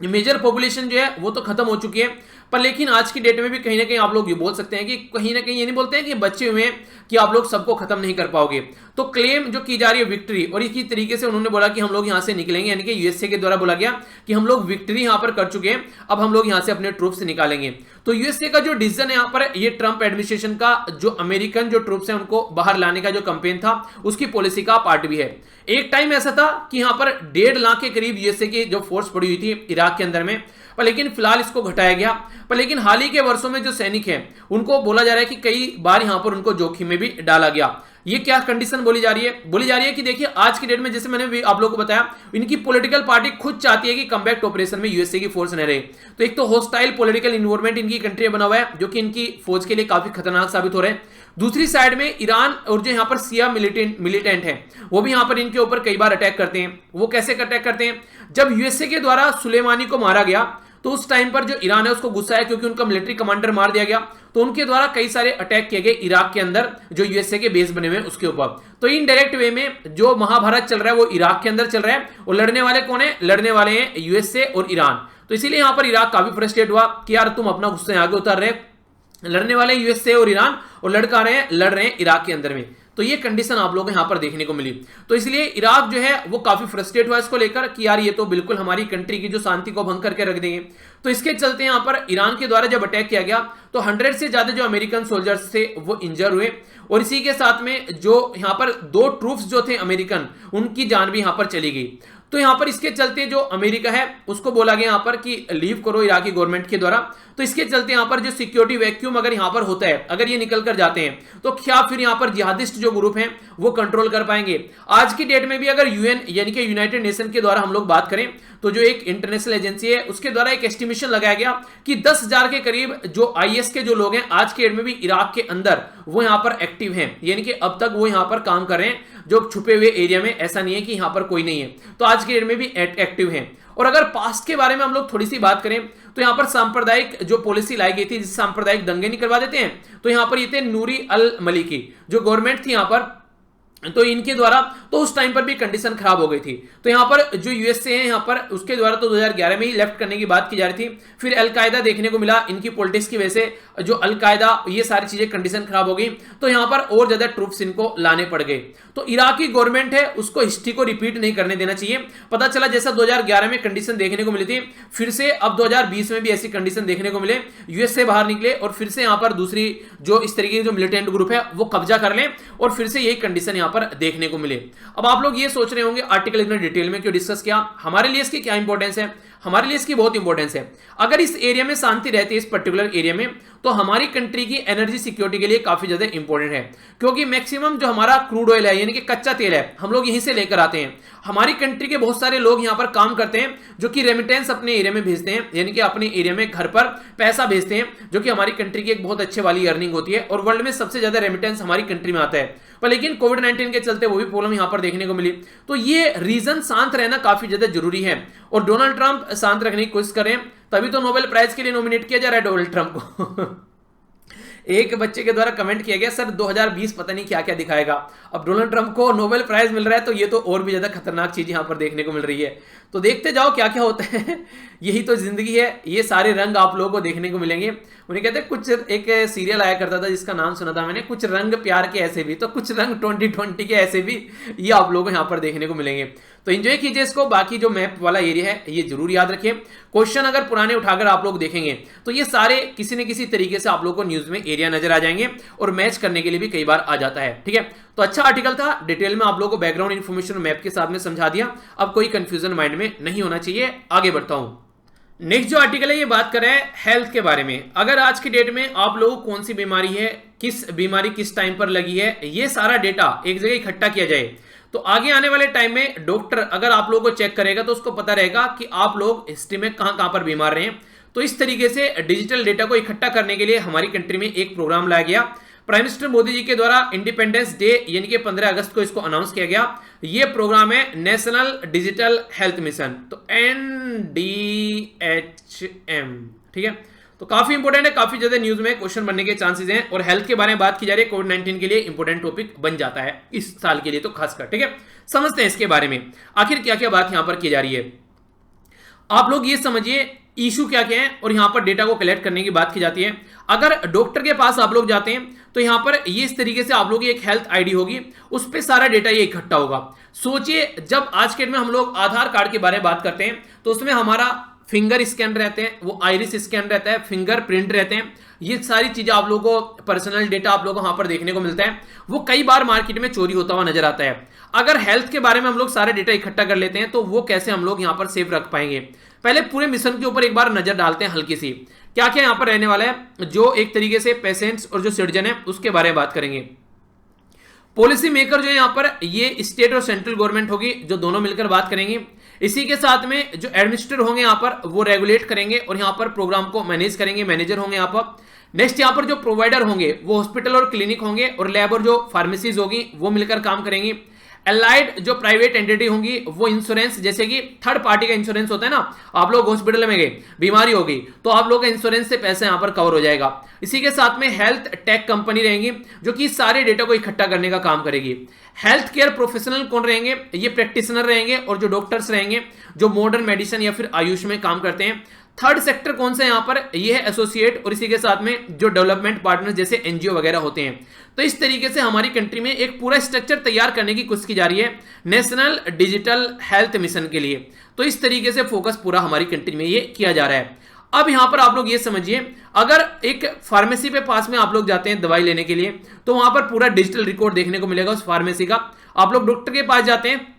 मेजर पॉपुलेशन जो है वो तो खत्म हो चुकी है, पर लेकिन आज की डेट में भी कहीं ना कहीं आप लोग ये बोल सकते हैं कि कहीं ना कहीं ये नहीं बोलते हैं कि बच्चे हुए हैं कि आप लोग सबको खत्म नहीं कर पाओगे। तो क्लेम जो की जा रही है विक्ट्री, और इसी तरीके से उन्होंने बोला कि हम लोग यहां से निकलेंगे, यानी कि यूएसए के द्वारा बोला गया कि हम लोग विक्ट्री यहां पर कर चुके हैं, अब हम लोग यहां से अपने ट्रूप्स निकालेंगे। तो यूएसए का जो डिसीजन है यहां पर, ये ट्रंप एडमिनिस्ट्रेशन का जो अमेरिकन जो ट्रूप्स हैं उनको बाहर लाने का जो कैंपेन था उसकी पॉलिसी का पार्ट भी है। एक टाइम ऐसा था कि यहां पर 1.5 लाख के करीब यूएसए की जो फोर्स पड़ी हुई थी इराक के अंदर में, पर लेकिन फिलहाल इसको घटाया गया। पर लेकिन हाल ही के वर्षों में जो सैनिक हैं उनको बोला जा रहा है कि कई बार यहां पर उनको जोखिम में भी डाला गया। ये क्या कंडीशन बोली जा रही है? बोली जा रही है कि देखिए आज की डेट में, जैसे मैंने भी आप लोगों को बताया, इनकी पॉलिटिकल पार्टी खुद चाहती है कि कम्बैक्ट ऑपरेशन में यूएसए की फोर्स न रहे। तो एक तो हॉस्टाइल पॉलिटिकल इन्वायरमेंट इनकी कंट्री में बना हुआ है जो कि इनकी फौज के लिए काफी खतरनाक साबित हो रहे हैं। दूसरी साइड में ईरान और जो यहाँ पर सिया मिलिटेंट हैं वो भी यहाँ पर इनके ऊपर कई बार अटैक करते हैं। वो कैसे अटैक करते हैं? जब यूएसए के द्वारा सुलेमानी को मारा गया तो उस टाइम पर जो ईरान है उसको गुस्सा है क्योंकि उनका मिलिट्री कमांडर मार दिया गया, तो उनके द्वारा कई सारे अटैक किए गए इराक के अंदर जो यूएसए के बेस बने हुए हैं उसके ऊपर। तो इनडायरेक्ट वे में जो महाभारत चल रहा है वो इराक के अंदर चल रहा है, और लड़ने वाले कौन है? लड़ने वाले हैं यूएसए और ईरान। तो इसीलिए यहां पर इराक काफी फ्रस्ट्रेट हुआ कि यार तुम अपना गुस्से आगे उतार रहे, लड़ने वाले यूएसए और ईरान, और लड़ रहे हैं इराक के अंदर में। तो ये कंडीशन आप लोगों को यहां पर देखने को मिली। तो इसलिए इराक जो है वो काफी फ्रस्ट्रेट हुआ इसको लेकर कि यार ये तो बिल्कुल हमारी कंट्री की जो शांति को भंग करके रख देंगे। तो इसके चलते यहां पर ईरान के द्वारा जब अटैक किया गया तो 100 से ज्यादा जो अमेरिकन सोल्जर्स थे वो इंजर हुए, और इसी के साथ में जो यहां पर 2 ट्रूप्स जो थे अमेरिकन, उनकी जान भी यहां पर चली गई। तो यहां पर इसके चलते जो अमेरिका है उसको बोला गया यहां पर कि लीव करो इराकी गवर्नमेंट के द्वारा। तो इसके चलते यहां पर जो सिक्योरिटी वैक्यूम अगर यहां पर होता है, अगर ये निकल कर जाते हैं तो क्या फिर यहां पर जिहादिस्ट जो ग्रुप हैं वो कंट्रोल कर पाएंगे? आज की डेट में भी अगर यूएन यानी कि यूनाइटेड नेशन के द्वारा हम लोग बात करें तो जो एक इंटरनेशनल एजेंसी है उसके द्वारा एक एस्टिमेशन लगाया गया कि 10,000 के करीब जो आईएस के जो लोग हैं आज के डेट में भी इराक के अंदर वो यहां पर एक्टिव हैं, यानी कि अब तक वो यहां पर काम कर रहे हैं जो छुपे हुए एरिया में, ऐसा नहीं है कि यहां पर कोई नहीं है। तो आज के डेट में भी एक्टिव हैं। और अगर पास्ट के बारे में हम लोग थोड़ी सी बात करें तो यहां पर सांप्रदायिक जो पॉलिसी लाई गई थी जिससे सांप्रदायिक दंगे नहीं करवा देते हैं, तो यहां पर ये थे नूरी अल मलिकी जो गवर्नमेंट थी यहां पर, तो इनके द्वारा तो उस टाइम पर भी कंडीशन खराब हो गई थी। तो यहां पर जो यूएसए है यहां पर उसके द्वारा तो 2011 में ही लेफ्ट करने की बात की जा रही थी। फिर अलकायदा देखने को मिला, इनकी पॉलिटिक्स की वजह से जो अलकायदा ये सारी चीजें कंडीशन खराब हो गई, तो यहां पर और ज्यादा ट्रूप्स इनको लाने पड़ गए। तो इराकी गवर्नमेंट है उसको हिस्ट्री को रिपीट नहीं करने देना चाहिए। पता चला जैसा 2011 में कंडीशन देखने को मिली थी, फिर से अब 2020 में भी ऐसी कंडीशन देखने को मिले, यूएसए बाहर निकले और फिर से यहां पर दूसरी जो इस तरीके की जो मिलिटेंट ग्रुप है वो कब्जा कर लें और फिर से यही कंडीशन यहां पर देखने को मिले। अब आप लोग ये सोच रहे होंगे आर्टिकल इतना डिटेल में क्यों डिस्कस किया, हमारे लिए इसकी क्या इंपॉर्टेंस है? हमारे लिए इसकी बहुत इंपॉर्टेंस है। अगर इस एरिया में शांति रहती है, इस पर्टिकुलर एरिया में, तो हमारी कंट्री की एनर्जी सिक्योरिटी के लिए काफी ज्यादा इंपॉर्टेंट है, क्योंकि मैक्सिमम जो हमारा क्रूड ऑयल है यानी कि कच्चा तेल है हम लोग यहीं से लेकर आते हैं। हमारी कंट्री के बहुत सारे लोग यहां पर काम करते हैं जो कि रेमिटेंस अपने एरिया में भेजते हैं, यानी कि अपने एरिया में घर पर पैसा भेजते हैं, जो कि हमारी कंट्री की एक बहुत अच्छे वाली अर्निंग होती है और वर्ल्ड में सबसे ज्यादा रेमिटेंस हमारी कंट्री में आता है। पर लेकिन कोविड-19 के चलते वो भी प्रॉब्लम यहां पर देखने को मिली। तो ये रीजन शांत रहना काफी ज्यादा जरूरी है और डोनाल्ड ट्रंप शांत रखने की कोशिश करें, तभी तो नोबेल प्राइज के लिए नॉमिनेट किया जा रहा है डोनाल्ड ट्रंप को। एक बच्चे के द्वारा कमेंट किया गया सर 2020 पता नहीं क्या क्या दिखाएगा। अब डोनाल्ड ट्रंप को नोबेल प्राइज मिल रहा है तो ये तो और भी ज्यादा खतरनाक चीज यहां पर देखने को मिल रही है। तो देखते जाओ क्या क्या होता है। यही तो जिंदगी है, ये सारे रंग आप लोगों को देखने को मिलेंगे। उन्हें कहते हैं कुछ, एक सीरियल आया करता था जिसका नाम सुना था मैंने, कुछ रंग प्यार के ऐसे भी, तो कुछ रंग 2020 के ऐसे भी ये आप लोगों को यहाँ पर देखने को मिलेंगे। तो एंजॉय कीजिए इसको। बाकी जो मैप वाला एरिया है ये जरूर याद रखिए। क्वेश्चन अगर पुराने उठाकर आप लोग देखेंगे तो ये सारे किसी न किसी तरीके से आप लोग को न्यूज में एरिया नजर आ जाएंगे और मैच करने के लिए भी कई बार आ जाता है। ठीक है, तो अच्छा आर्टिकल था, डिटेल में आप लोगों को बैकग्राउंड इन्फॉर्मेशन मैप के साथ में समझा दिया। अब कोई कंफ्यूजन माइंड में नहीं होना चाहिए। आगे बढ़ता हूं। नेक्स्ट जो आर्टिकल है ये बात कर रहा है हेल्थ के बारे में। अगर आज की डेट में आप लोगों को कौन सी बीमारी है, किस बीमारी किस टाइम पर लगी है, ये सारा डेटा एक जगह इकट्ठा किया जाए तो आगे आने वाले टाइम में डॉक्टर अगर आप लोगों को चेक करेगा तो उसको पता रहेगा कि आप लोग हिस्ट्री में कहां कहां पर बीमार रहे हैं। तो इस तरीके से डिजिटल डेटा को इकट्ठा करने के लिए हमारी कंट्री में एक प्रोग्राम लाया गया। प्राइम मिनिस्टर मोदी जी के द्वारा इंडिपेंडेंस डे यानी कि 15 अगस्त को इसको अनाउंस किया गया। ये प्रोग्राम है नेशनल डिजिटल हेल्थ मिशन, तो NDHM। ठीक है, तो काफी इंपोर्टेंट है, काफी ज्यादा न्यूज में क्वेश्चन बनने के चांसेस हैं और हेल्थ के बारे में बात की जा रही है। कोविड-19 के लिए इंपोर्टेंट टॉपिक बन जाता है इस साल के लिए तो खासकर। ठीक है, समझते हैं इसके बारे में आखिर क्या क्या बात यहां पर की जा रही है। आप लोग ये समझिए इशू क्या क्या है और यहाँ पर डेटा को कलेक्ट करने की बात की जाती है। अगर डॉक्टर के पास आप लोग जाते हैं तो यहाँ पर ये इस तरीके से आप लोग की एक हेल्थ आईडी होगी, उस पर सारा डेटा ये इकट्ठा होगा। सोचिए जब आज के डेट में हम लोग आधार कार्ड के बारे में बात करते हैं तो उसमें हमारा फिंगर स्कैन रहते हैं, वो आइरिस स्कैन रहता है, फिंगर प्रिंट रहते हैं, ये सारी चीजें आप लोगों को पर्सनल डेटा आप लोगों को वहां पर देखने को मिलता है। वो कई बार मार्केट में चोरी होता हुआ नजर आता है। अगर हेल्थ के बारे में हम लोग सारे डेटा इकट्ठा कर लेते हैं तो वो कैसे हम लोग यहाँ पर सेफ रख पाएंगे। पहले पूरे मिशन के ऊपर एक बार नजर डालते हैं हल्की सी, क्या क्या यहाँ पर रहने वाला है। जो एक तरीके से पेशेंट्स और जो सिटीजन है उसके बारे में बात करेंगे। पॉलिसी मेकर जो है यहाँ पर ये स्टेट और सेंट्रल गवर्नमेंट होगी, जो दोनों मिलकर बात करेंगे। इसी के साथ में जो एडमिनिस्ट्रेटर होंगे यहाँ पर वो रेगुलेट करेंगे और यहाँ पर प्रोग्राम को मैनेज करेंगे, मैनेजर होंगे यहाँ पर। नेक्स्ट यहाँ पर जो प्रोवाइडर होंगे वो हॉस्पिटल और क्लिनिक होंगे और लैब और जो फार्मेसीज होगी वो मिलकर काम करेंगी। एलाइड जो प्राइवेट एंटिटी होंगी वो इंश्योरेंस, जैसे कि थर्ड पार्टी का इंश्योरेंस होता है ना, आप लोग हॉस्पिटल में गए, बीमारी होगी तो आप लोग का इंश्योरेंस से पैसा यहां पर कवर हो जाएगा। इसी के साथ में हेल्थ टेक कंपनी रहेंगी जो कि सारे डेटा को इकट्ठा करने का काम करेगी। हेल्थ केयर प्रोफेशनल कौन रहेंगे, ये प्रैक्टिशनर रहेंगे और जो डॉक्टर्स रहेंगे जो मॉडर्न मेडिसिन या फिर आयुष में काम करते हैं। थर्ड सेक्टर कौन सा यहाँ पर, ये है एसोसिएट और इसी के साथ में जो डेवलपमेंट पार्टनर जैसे एनजीओ वगैरह होते हैं। तो इस तरीके से हमारी कंट्री में एक पूरा स्ट्रक्चर तैयार करने की कोशिश की जा रही है नेशनल डिजिटल हेल्थ मिशन के लिए। तो इस तरीके से फोकस पूरा हमारी कंट्री में ये किया जा रहा है। अब यहां पर आप लोग ये समझिए, अगर एक फार्मेसी पे पास में आप लोग जाते हैं दवाई लेने के लिए तो वहां पर पूरा डिजिटल रिकॉर्ड देखने को मिलेगा उस फार्मेसी का। आप लोग डॉक्टर के पास जाते हैं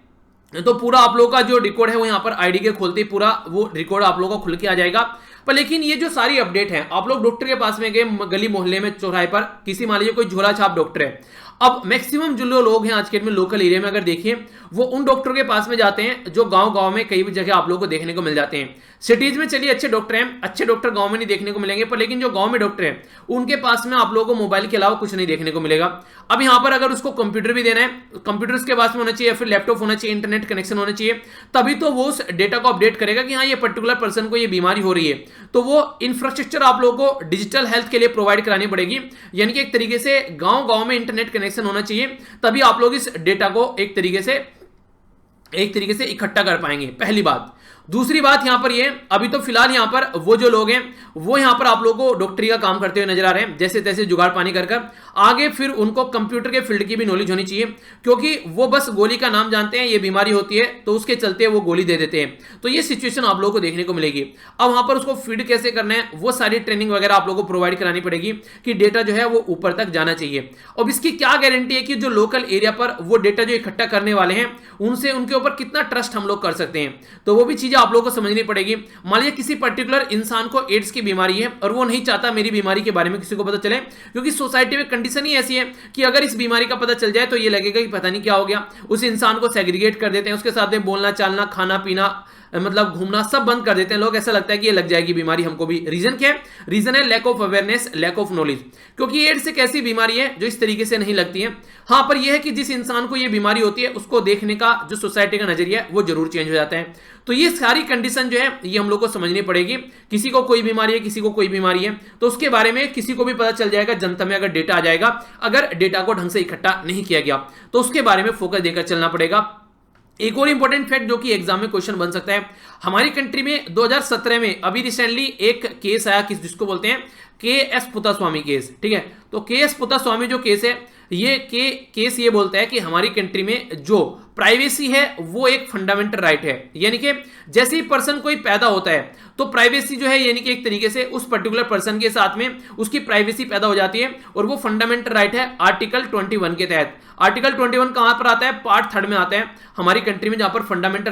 तो पूरा आप लोगों का जो रिकॉर्ड है वो यहाँ पर आईडी के खोलते ही पूरा वो रिकॉर्ड आप लोगों को खुल के आ जाएगा। पर लेकिन ये जो सारी अपडेट है, आप लोग डॉक्टर के पास में गए गली मोहल्ले में चौराहे पर, किसी मान लीजिए कोई झोला छाप डॉक्टर है, अब मैक्सिमम जो लोग हैं आज के डेट में लोकल एरिया में अगर देखिए वो उन डॉक्टर के पास में जाते हैं जो गांव में कई भी जगह आप लोगों को देखने को मिल जाते हैं। सिटीज में चलिए अच्छे डॉक्टर हैं, अच्छे डॉक्टर गांव में नहीं देखने को मिलेंगे, पर लेकिन जो गांव में डॉक्टर हैं उनके पास में आप लोगों को मोबाइल के अलावा कुछ नहीं देखने को मिलेगा। अब यहां पर अगर उसको कंप्यूटर भी देना है, कंप्यूटर उसके पास में होना चाहिए या फिर लैपटॉप होना चाहिए, इंटरनेट कनेक्शन होना चाहिए, तभी तो वो उस डेटा को अपडेट करेगा कि हाँ ये पर्टिकुलर पर्सन को ये बीमारी हो रही है। तो वो इंफ्रास्ट्रक्चर आप लोगों को डिजिटल हेल्थ के लिए प्रोवाइड करानी पड़ेगी, यानी कि एक तरीके से गांव में इंटरनेट कनेक्शन होना चाहिए, तभी आप लोग इस डेटा को एक तरीके से इकट्ठा कर पाएंगे। पहली बात। दूसरी बात यहां पर ये, अभी तो फिलहाल यहां पर वो जो लोग हैं वो यहां पर आप लोगों को डॉक्टरी का काम करते हुए नजर आ रहे हैं, जैसे तैसे जुगाड़ पानी कर आगे फिर उनको कंप्यूटर के फील्ड की भी नॉलेज होनी चाहिए, क्योंकि वो बस गोली का नाम जानते हैं, ये बीमारी होती है तो उसके चलते वो गोली दे देते हैं। तो ये सिचुएशन आप लोगों को देखने को मिलेगी। अब वहां पर उसको फीड कैसे करना है वो सारी ट्रेनिंग वगैरह आप लोगों को प्रोवाइड करानी पड़ेगी कि डेटा जो है वो ऊपर तक जाना चाहिए। अब इसकी क्या गारंटी है कि जो लोकल एरिया पर वो डेटा जो इकट्ठा करने वाले हैं उनसे उनके ऊपर कितना ट्रस्ट हम लोग कर सकते हैं, तो वो भी चीजें आप लोगों को समझनी पड़ेगी। मान लीजिए किसी पर्टिकुलर इंसान को एड्स की बीमारी है और वो नहीं चाहता मेरी बीमारी के बारे में किसी को पता चले, क्योंकि सोसाइटी में कंडीशन ही ऐसी है कि अगर इस बीमारी का पता चल जाए तो ये लगेगा कि पता नहीं क्या हो गया, उस इंसान को सेग्रीगेट कर देते हैं, उसके साथ में बोलना चालना खाना पीना मतलब घूमना सब बंद कर देते हैं लोग, ऐसा लगता है कि ये लग जाएगी बीमारी हमको भी। रीजन क्या है? रीजन है lack of awareness, lack of knowledge, क्योंकि एड्स एक ऐसी बीमारी है जो इस तरीके से नहीं लगती है। हाँ, पर यह है कि जिस इंसान को ये बीमारी होती है उसको देखने का जो सोसाइटी का नजरिया है वो जरूर चेंज हो जाता है। तो ये सारी कंडीशन जो है ये हम लोग को समझनी पड़ेगी। किसी को कोई बीमारी है, किसी को कोई बीमारी है, तो उसके बारे में किसी को भी पता चल जाएगा जनता में, अगर डेटा आ जाएगा। अगर डेटा को ढंग से इकट्ठा नहीं किया गया तो उसके बारे में फोकस देकर चलना पड़ेगा। एक और इंपॉर्टेंट फैक्ट जो कि एग्जाम में क्वेश्चन बन सकता है, हमारी कंट्री में 2017 में अभी रिसेंटली एक केस आया जिसको बोलते हैं के.एस. पुत्तास्वामी केस। ठीक है, तो के.एस. पुत्तास्वामी जो केस है ये केस ये बोलता है कि हमारी कंट्री में जो प्राइवेसी है वो एक फंडामेंटल राइट है, यानी कि जैसे ही पर्सन कोई पैदा होता है तो प्राइवेसी जो है यानी कि एक तरीके से उस पर्टिकुलर पर्सन के साथ में उसकी प्राइवेसी पैदा हो जाती है, और वो फंडामेंटल राइट है आर्टिकल 21 के तहत। आर्टिकल 21 कहां पर आता है? पार्ट 3 में आता है हमारी कंट्री में, जहां पर फंडामेंटल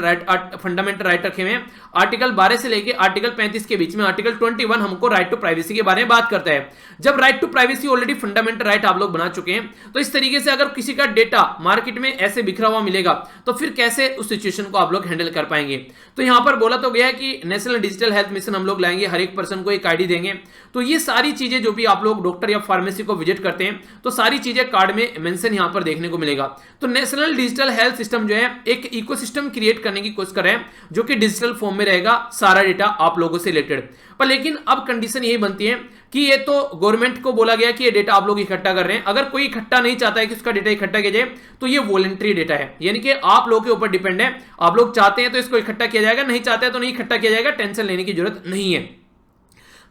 राइट रखे हुए हैं। आर्टिकल 12 से लेकर आर्टिकल 35 के बीच में आर्टिकल 21 हमको राइट टू प्राइवेसी के बारे में बात करता है। जब right to privacy already fundamental right आप लोग बना चुके हैं, तो इस तरीके से अगर किसी का डेटा मार्केट में ऐसे बिखरा हुआ मिलेगा तो फिर कैसे उस सिचुएशन को आप लोग हैंडल कर पाएंगे। तो यहां पर बोला तो गया है कि नेशनल डिजिटल हेल्थ मिशन हम लोग लाएंगे, हर एक पर्सन को एक आईडी देंगे। तो ये सारी चीजें जो भी आप लोग डॉक्टर या फार्मेसी को विजिट करते हैं तो सारी चीजें कार्ड में मेंशन यहां पर देखने को मिलेगा। तो नेशनल डिजिटल हेल्थ सिस्टम जो है एक इकोसिस्टम क्रिएट करने की कोशिश कर रहे हैं जो कि डिजिटल फॉर्म में रहेगा, सारा डेटा आप लोगों से रिलेटेड। पर लेकिन अब कंडीशन यही बनती है कि ये तो गवर्नमेंट को बोला गया कि ये डेटा आप लोग इकट्ठा कर रहे हैं। अगर कोई इकट्ठा नहीं चाहता है कि उसका डेटा इकट्ठा किया जाए तो ये वॉलंटरी डेटा है, यानी कि आप लोगों के ऊपर डिपेंड है। आप लोग चाहते हैं तो इसको इकट्ठा किया जाएगा, नहीं चाहते हैं तो नहीं इकट्ठा किया जाएगा, टेंशन लेने की जरूरत नहीं है।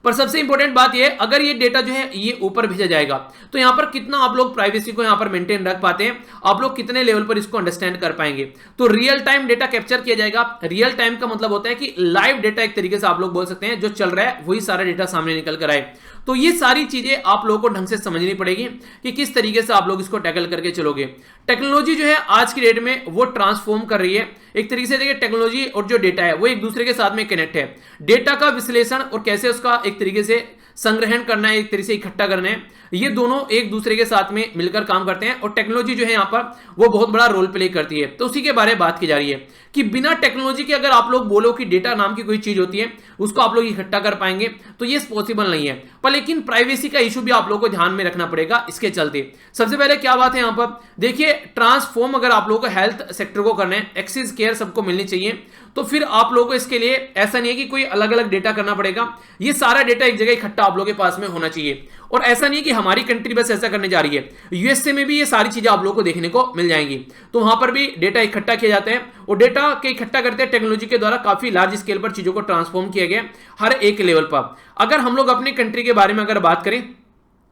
पर सबसे इंपॉर्टेंट बात यह, अगर ये डेटा जो है ये ऊपर भेजा जाएगा तो यहां पर कितना आप लोग प्राइवेसी को यहां पर मेंटेन रख पाते हैं, आप लोग कितने लेवल पर इसको अंडरस्टैंड कर पाएंगे। तो रियल टाइम डेटा कैप्चर किया जाएगा। रियल टाइम का मतलब होता है कि लाइव डेटा, एक तरीके से आप लोग बोल सकते हैं, जो चल रहा है वही सारा डेटा सामने निकल कर आए। तो ये सारी चीजें आप लोगों को ढंग से समझनी पड़ेगी कि किस तरीके से आप लोग इसको टैकल करके चलोगे। टेक्नोलॉजी जो है आज की डेट में वो ट्रांसफॉर्म कर रही है। एक तरीके से देखिए, टेक्नोलॉजी और जो डेटा है वो एक दूसरे के साथ में कनेक्ट है। डेटा का विश्लेषण और कैसे उसका एक तरीके से संग्रहण करना है, एक तरीके से इकट्ठा करना है, ये दोनों एक दूसरे के साथ में मिलकर काम करते हैं और टेक्नोलॉजी जो है यहाँ पर वो बहुत बड़ा रोल प्ले करती है। तो उसी के बारे में बात की जा रही है कि बिना टेक्नोलॉजी के अगर आप लोग बोलो कि डेटा नाम की कोई चीज होती है उसको आप लोग इकट्ठा कर पाएंगे तो ये पॉसिबल नहीं है। पर लेकिन प्राइवेसी का इशू भी आप लोगों को ध्यान में रखना पड़ेगा इसके चलते। सबसे पहले क्या बात है यहाँ पर, देखिए ट्रांसफॉर्म अगर आप लोगों को हेल्थ सेक्टर को करना है, एक्सेस केयर सबको मिलनी चाहिए, तो फिर आप लोगों को इसके लिए ऐसा नहीं है कि कोई अलग अलग डेटा करना पड़ेगा। ये सारा डेटा एक जगह इकट्ठा आप लोगों के पास में होना चाहिए। और ऐसा नहीं है कि हमारी कंट्री बस ऐसा करने जा रही है, यूएसए में भी ये सारी चीजें आप लोगों को देखने को मिल जाएंगी। तो वहां पर भी डेटा इकट्ठा किए जाते हैं और डेटा के इकट्ठा करते हैं टेक्नोलॉजी के द्वारा काफी लार्ज स्केल पर चीजों को ट्रांसफॉर्म किया गया हर एक लेवल पर। अगर हम लोग अपनी कंट्री के बारे में अगर बात करें,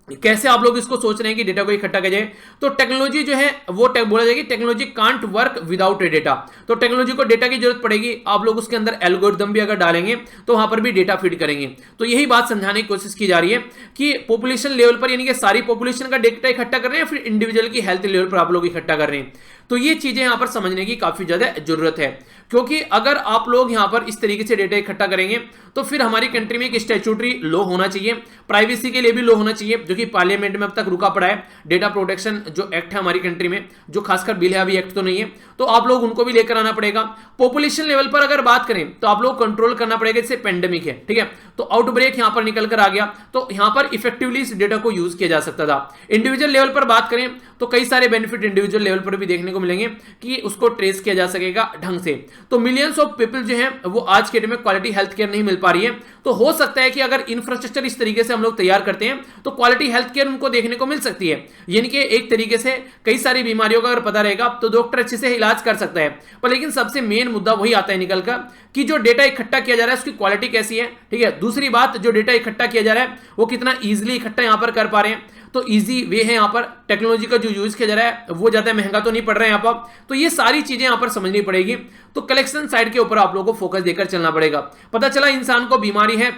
कैसे आप लोग इसको सोच रहे हैं कि डेटा को इकट्ठा किया जाए, तो टेक्नोलॉजी जो है वो बोला जाएगी technology can't work without A data. तो टेक्नोलॉजी को डेटा की जरूरत पड़ेगी, आप लोग उसके अंदर एल्गोरिथम भी अगर डालेंगे तो वहां पर भी डेटा फीड करेंगे। तो यही बात समझाने की कोशिश की जा रही है कि पॉपुलेशन लेवल पर, यानी कि सारी पॉपुलेशन का डेटा इकट्ठा कर रहे हैं, फिर इंडिविजुअल की हेल्थ लेवल पर आप लोग इकट्ठा कर रहे हैं। तो ये चीजें यहां पर समझने की काफी ज्यादा जरूरत है, क्योंकि अगर आप लोग यहां पर इस तरीके से डेटा इकट्ठा करेंगे तो फिर हमारी कंट्री में एक स्टैट्यूटरी लॉ होना चाहिए, प्राइवेसी के लिए भी लॉ होना चाहिए, जो कि पार्लियामेंट में अब तक रुका पड़ा है। डेटा प्रोटेक्शन जो एक्ट है हमारी कंट्री में, जो खासकर बिल है, अभी एक्ट तो नहीं है, तो आप लोग उनको भी लेकर आना पड़ेगा। पॉपुलेशन लेवल पर अगर बात करें तो आप लोग कंट्रोल करना पड़ेगा, जैसे पेंडेमिक है, ठीक है, तो आउटब्रेक यहां पर निकल कर आ गया, तो यहां पर इफेक्टिवली इस डेटा को यूज किया जा सकता था। इंडिविजुअल लेवल पर बात करें तो कई सारे बेनिफिट इंडिविजुअल लेवल पर भी देखने को मिलेंगे कि उसको ट्रेस किया जा सकेगा ढंग से। तो मिलियंस ऑफ पीपल जो है वो आज के डेट में क्वालिटी हेल्थ केयर नहीं मिल पा रही है, तो हो सकता है कि अगर इंफ्रास्ट्रक्चर इस तरीके से हम लोग तैयार करते हैं तो क्वालिटी हेल्थ केयर उनको देखने को मिल सकती है। यानी कि एक तरीके से कई सारी बीमारियों का अगर पता रहेगा तो डॉक्टर अच्छे से इलाज कर सकता है। पर लेकिन सबसे मेन मुद्दा वही आता है निकल कर कि जो डेटा इकट्ठा किया जा रहा है उसकी क्वालिटी कैसी है, ठीक है। दूसरी बात, जो डेटा इकट्ठा किया जा रहा है वो कितना इजीली इकट्ठा यहां पर कर पा रहे हैं, तो इजी वे है यहाँ पर, टेक्नोलॉजी का जो यूज किया जा रहा है वो ज्यादा महंगा तो नहीं पड़ रहा है यहाँ पर। तो ये सारी चीजें यहाँ पर समझनी पड़ेगी। तो कलेक्शन साइड के ऊपर आप लोगों को फोकस देकर चलना पड़ेगा। पता चला इंसान को बीमारी है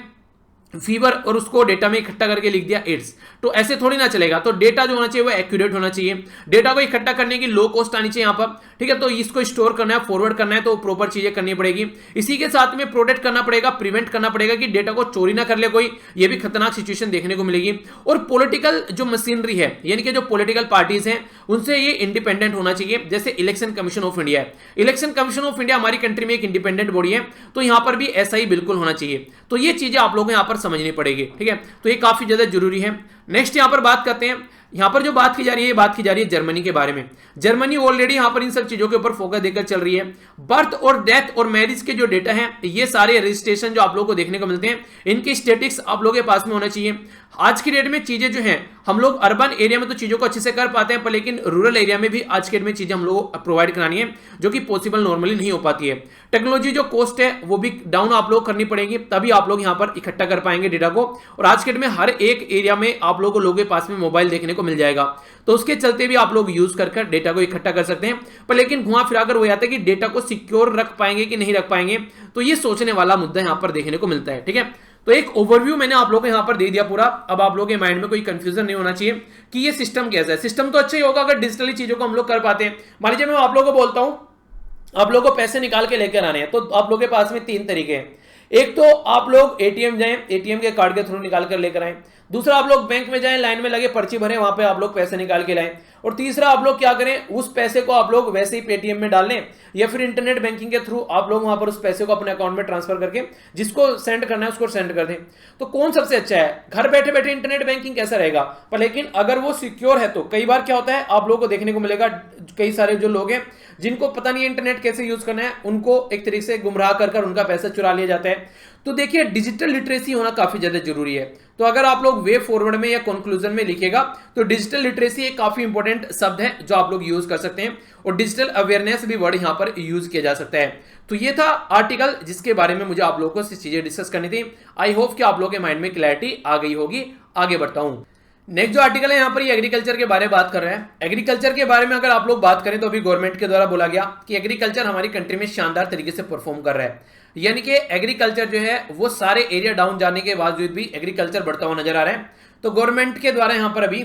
फीवर और उसको डेटा में इकट्ठा करके लिख दिया एड्स, तो ऐसे थोड़ी ना चलेगा। तो डेटा जो होना चाहिए वो एक्यूरेट होना चाहिए। डेटा को इकट्ठा करने की लो कॉस्ट आनी चाहिए यहाँ पर, ठीक है। तो इसको स्टोर करना है, फॉरवर्ड करना है, तो प्रॉपर चीजें करनी पड़ेगी। इसी के साथ में प्रोटेक्ट करना पड़ेगा, प्रिवेंट करना पड़ेगा कि डेटा को चोरी ना कर ले कोई, ये भी खतरनाक सिचुएशन देखने को मिलेगी। और पॉलिटिकल जो मशीनरी है, यानी कि जो पॉलिटिकल पार्टीज हैं, उनसे ये इंडिपेंडेंट होना चाहिए। जैसे इलेक्शन कमीशन ऑफ इंडिया है, इलेक्शन कमीशन ऑफ इंडिया हमारी कंट्री में एक इंडिपेंडेंट बॉडी है, तो यहां पर भी ऐसा ही बिल्कुल होना चाहिए। तो ये चीजें आप लोगों को यहां पर समझनी पड़ेगी, ठीक है। तो ये काफी ज्यादा जरूरी है। नेक्स्ट यहां पर बात करते हैं, यहां पर जो बात की जा रही है, बात की जा रही है जर्मनी के बारे में। जर्मनी ऑलरेडी यहां पर इन सब चीजों के ऊपर फोकस देकर चल रही है। बर्थ और डेथ और मैरिज के जो डेटा हैं, ये सारे रजिस्ट्रेशन जो आप लोगों को देखने को मिलते हैं, इनकी स्टेटिक्स आप लोगों के पास में होना चाहिए। आज की डेट में चीजें जो हैं, हम लोग अर्बन एरिया में तो चीजों को अच्छे से कर पाते हैं, पर लेकिन रूरल एरिया में भी आज के डेट में चीजें हम लोग प्रोवाइड करानी है, जो कि पॉसिबल नॉर्मली नहीं हो पाती है। टेक्नोलॉजी जो कॉस्ट है वो भी डाउन आप लोग करनी पड़ेगी, तभी आप लोग यहां पर इकट्ठा कर पाएंगे डेटा को। और आज के डेट में हर एक एरिया में आप लोगों के पास में मोबाइल देखने को मिल जाएगा, तो उसके चलते भी आप लोग यूज कर डेटा को इकट्ठा कर सकते हैं। पर लेकिन घुमा फिराकर वो आता है कि डेटा को सिक्योर रख पाएंगे कि नहीं रख पाएंगे, तो ये सोचने वाला मुद्दा यहां पर देखने को मिलता है, ठीक है। तो एक ओवरव्यू मैंने आप लोगों को यहां पर दे दिया पूरा। अब आप लोगों के माइंड में कोई कंफ्यूजन नहीं होना चाहिए कि ये सिस्टम कैसा है। सिस्टम तो अच्छा ही होगा अगर डिजिटली चीजों को हम लोग कर पाते हैं। मान लीजिए मैं आप लोगों को बोलता हूं, आप लोगों को पैसे निकाल के लेकर आने हैं, तो आप लोगों के पास में 3 तरीके हैं। एक तो आप लोग एटीएम जाएं, एटीएम के कार्ड के थ्रू निकाल कर लेकर आए। दूसरा, आप लोग बैंक में जाएं, लाइन में लगे पर्ची भरें, वहां पे आप लोग पैसे निकाल के लाएं। और तीसरा, आप लोग क्या करें, उस पैसे को आप लोग वैसे ही पेटीएम में डाल लें, या फिर इंटरनेट बैंकिंग के थ्रू आप लोग वहां पर उस पैसे को अपने अकाउंट में ट्रांसफर करके जिसको सेंड करना है उसको सेंड कर दें। तो कौन सबसे अच्छा है? घर बैठे बैठे इंटरनेट बैंकिंग कैसा रहेगा, पर लेकिन अगर वो सिक्योर है तो कई बार क्या होता है, आप लोगों को देखने को मिलेगा कई सारे जो लोग हैं जिनको पता नहीं है इंटरनेट कैसे यूज करना है, उनको एक तरीके से गुमराह कर उनका पैसा चुरा लिया जाता है। तो देखिए, डिजिटल लिटरेसी होना काफी ज्यादा जरूरी है। तो अगर आप लोग वे फॉरवर्ड में या कंक्लूजन में लिखेगा तो डिजिटल लिटरेसी एक काफी इंपॉर्टेंट शब्द है जो आप लोग यूज कर सकते हैं, और डिजिटल अवेयरनेस भी वर्ड यहां पर यूज किया जा सकता है। तो ये था आर्टिकल जिसके बारे में मुझे आप लोगों को चीजें डिस्कस करनी थी। आई होप कि आप लोगों के माइंड में क्लैरिटी आ गई होगी। आगे बढ़ता हूं। नेक्स्ट जो आर्टिकल है यहाँ पर ये एग्रीकल्चर के बारे में बात कर रहे हैं। एग्रीकल्चर के बारे में अगर आप लोग बात करें तो अभी गवर्नमेंट के द्वारा बोला गया कि एग्रीकल्चर हमारी कंट्री में शानदार तरीके से परफॉर्म कर रहा है, यानी कि एग्रीकल्चर जो है वो सारे एरिया डाउन जाने के बावजूद भी एग्रीकल्चर बढ़ता हुआ नजर आ रहा है। तो गवर्नमेंट के द्वारा यहाँ पर अभी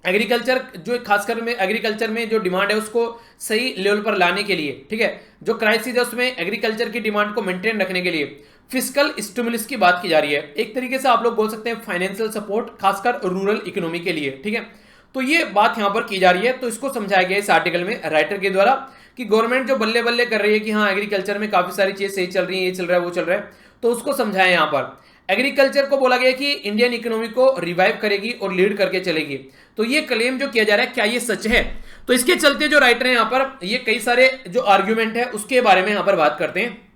एग्रीकल्चर जो खासकर में एग्रीकल्चर में जो डिमांड है उसको सही लेवल पर लाने के लिए, ठीक है, जो क्राइसिस है उसमें एग्रीकल्चर की डिमांड को मेंटेन रखने के लिए फिस्कल स्टिमुलस की बात की जा रही है। एक तरीके से आप लोग बोल सकते हैं फाइनेंशियल सपोर्ट, खासकर रूरल इकोनॉमी के लिए, ठीक है। तो ये बात यहां पर की जा रही है। तो इसको समझाया गया इस आर्टिकल में राइटर के द्वारा कि गवर्नमेंट जो बल्ले बल्ले कर रही है कि हाँ एग्रीकल्चर में काफी सारी चीजें सही चल रही है, ये चल रहा है वो चल रहा है, तो उसको समझाया यहां पर। एग्रीकल्चर को बोला गया कि इंडियन इकोनॉमी को रिवाइव करेगी और लीड करके चलेगी। तो ये क्लेम जो किया जा रहा है क्या ये सच है? तो इसके चलते जो राइटर है यहाँ पर ये कई सारे जो आर्ग्यूमेंट है उसके बारे में यहाँ पर बात करते हैं।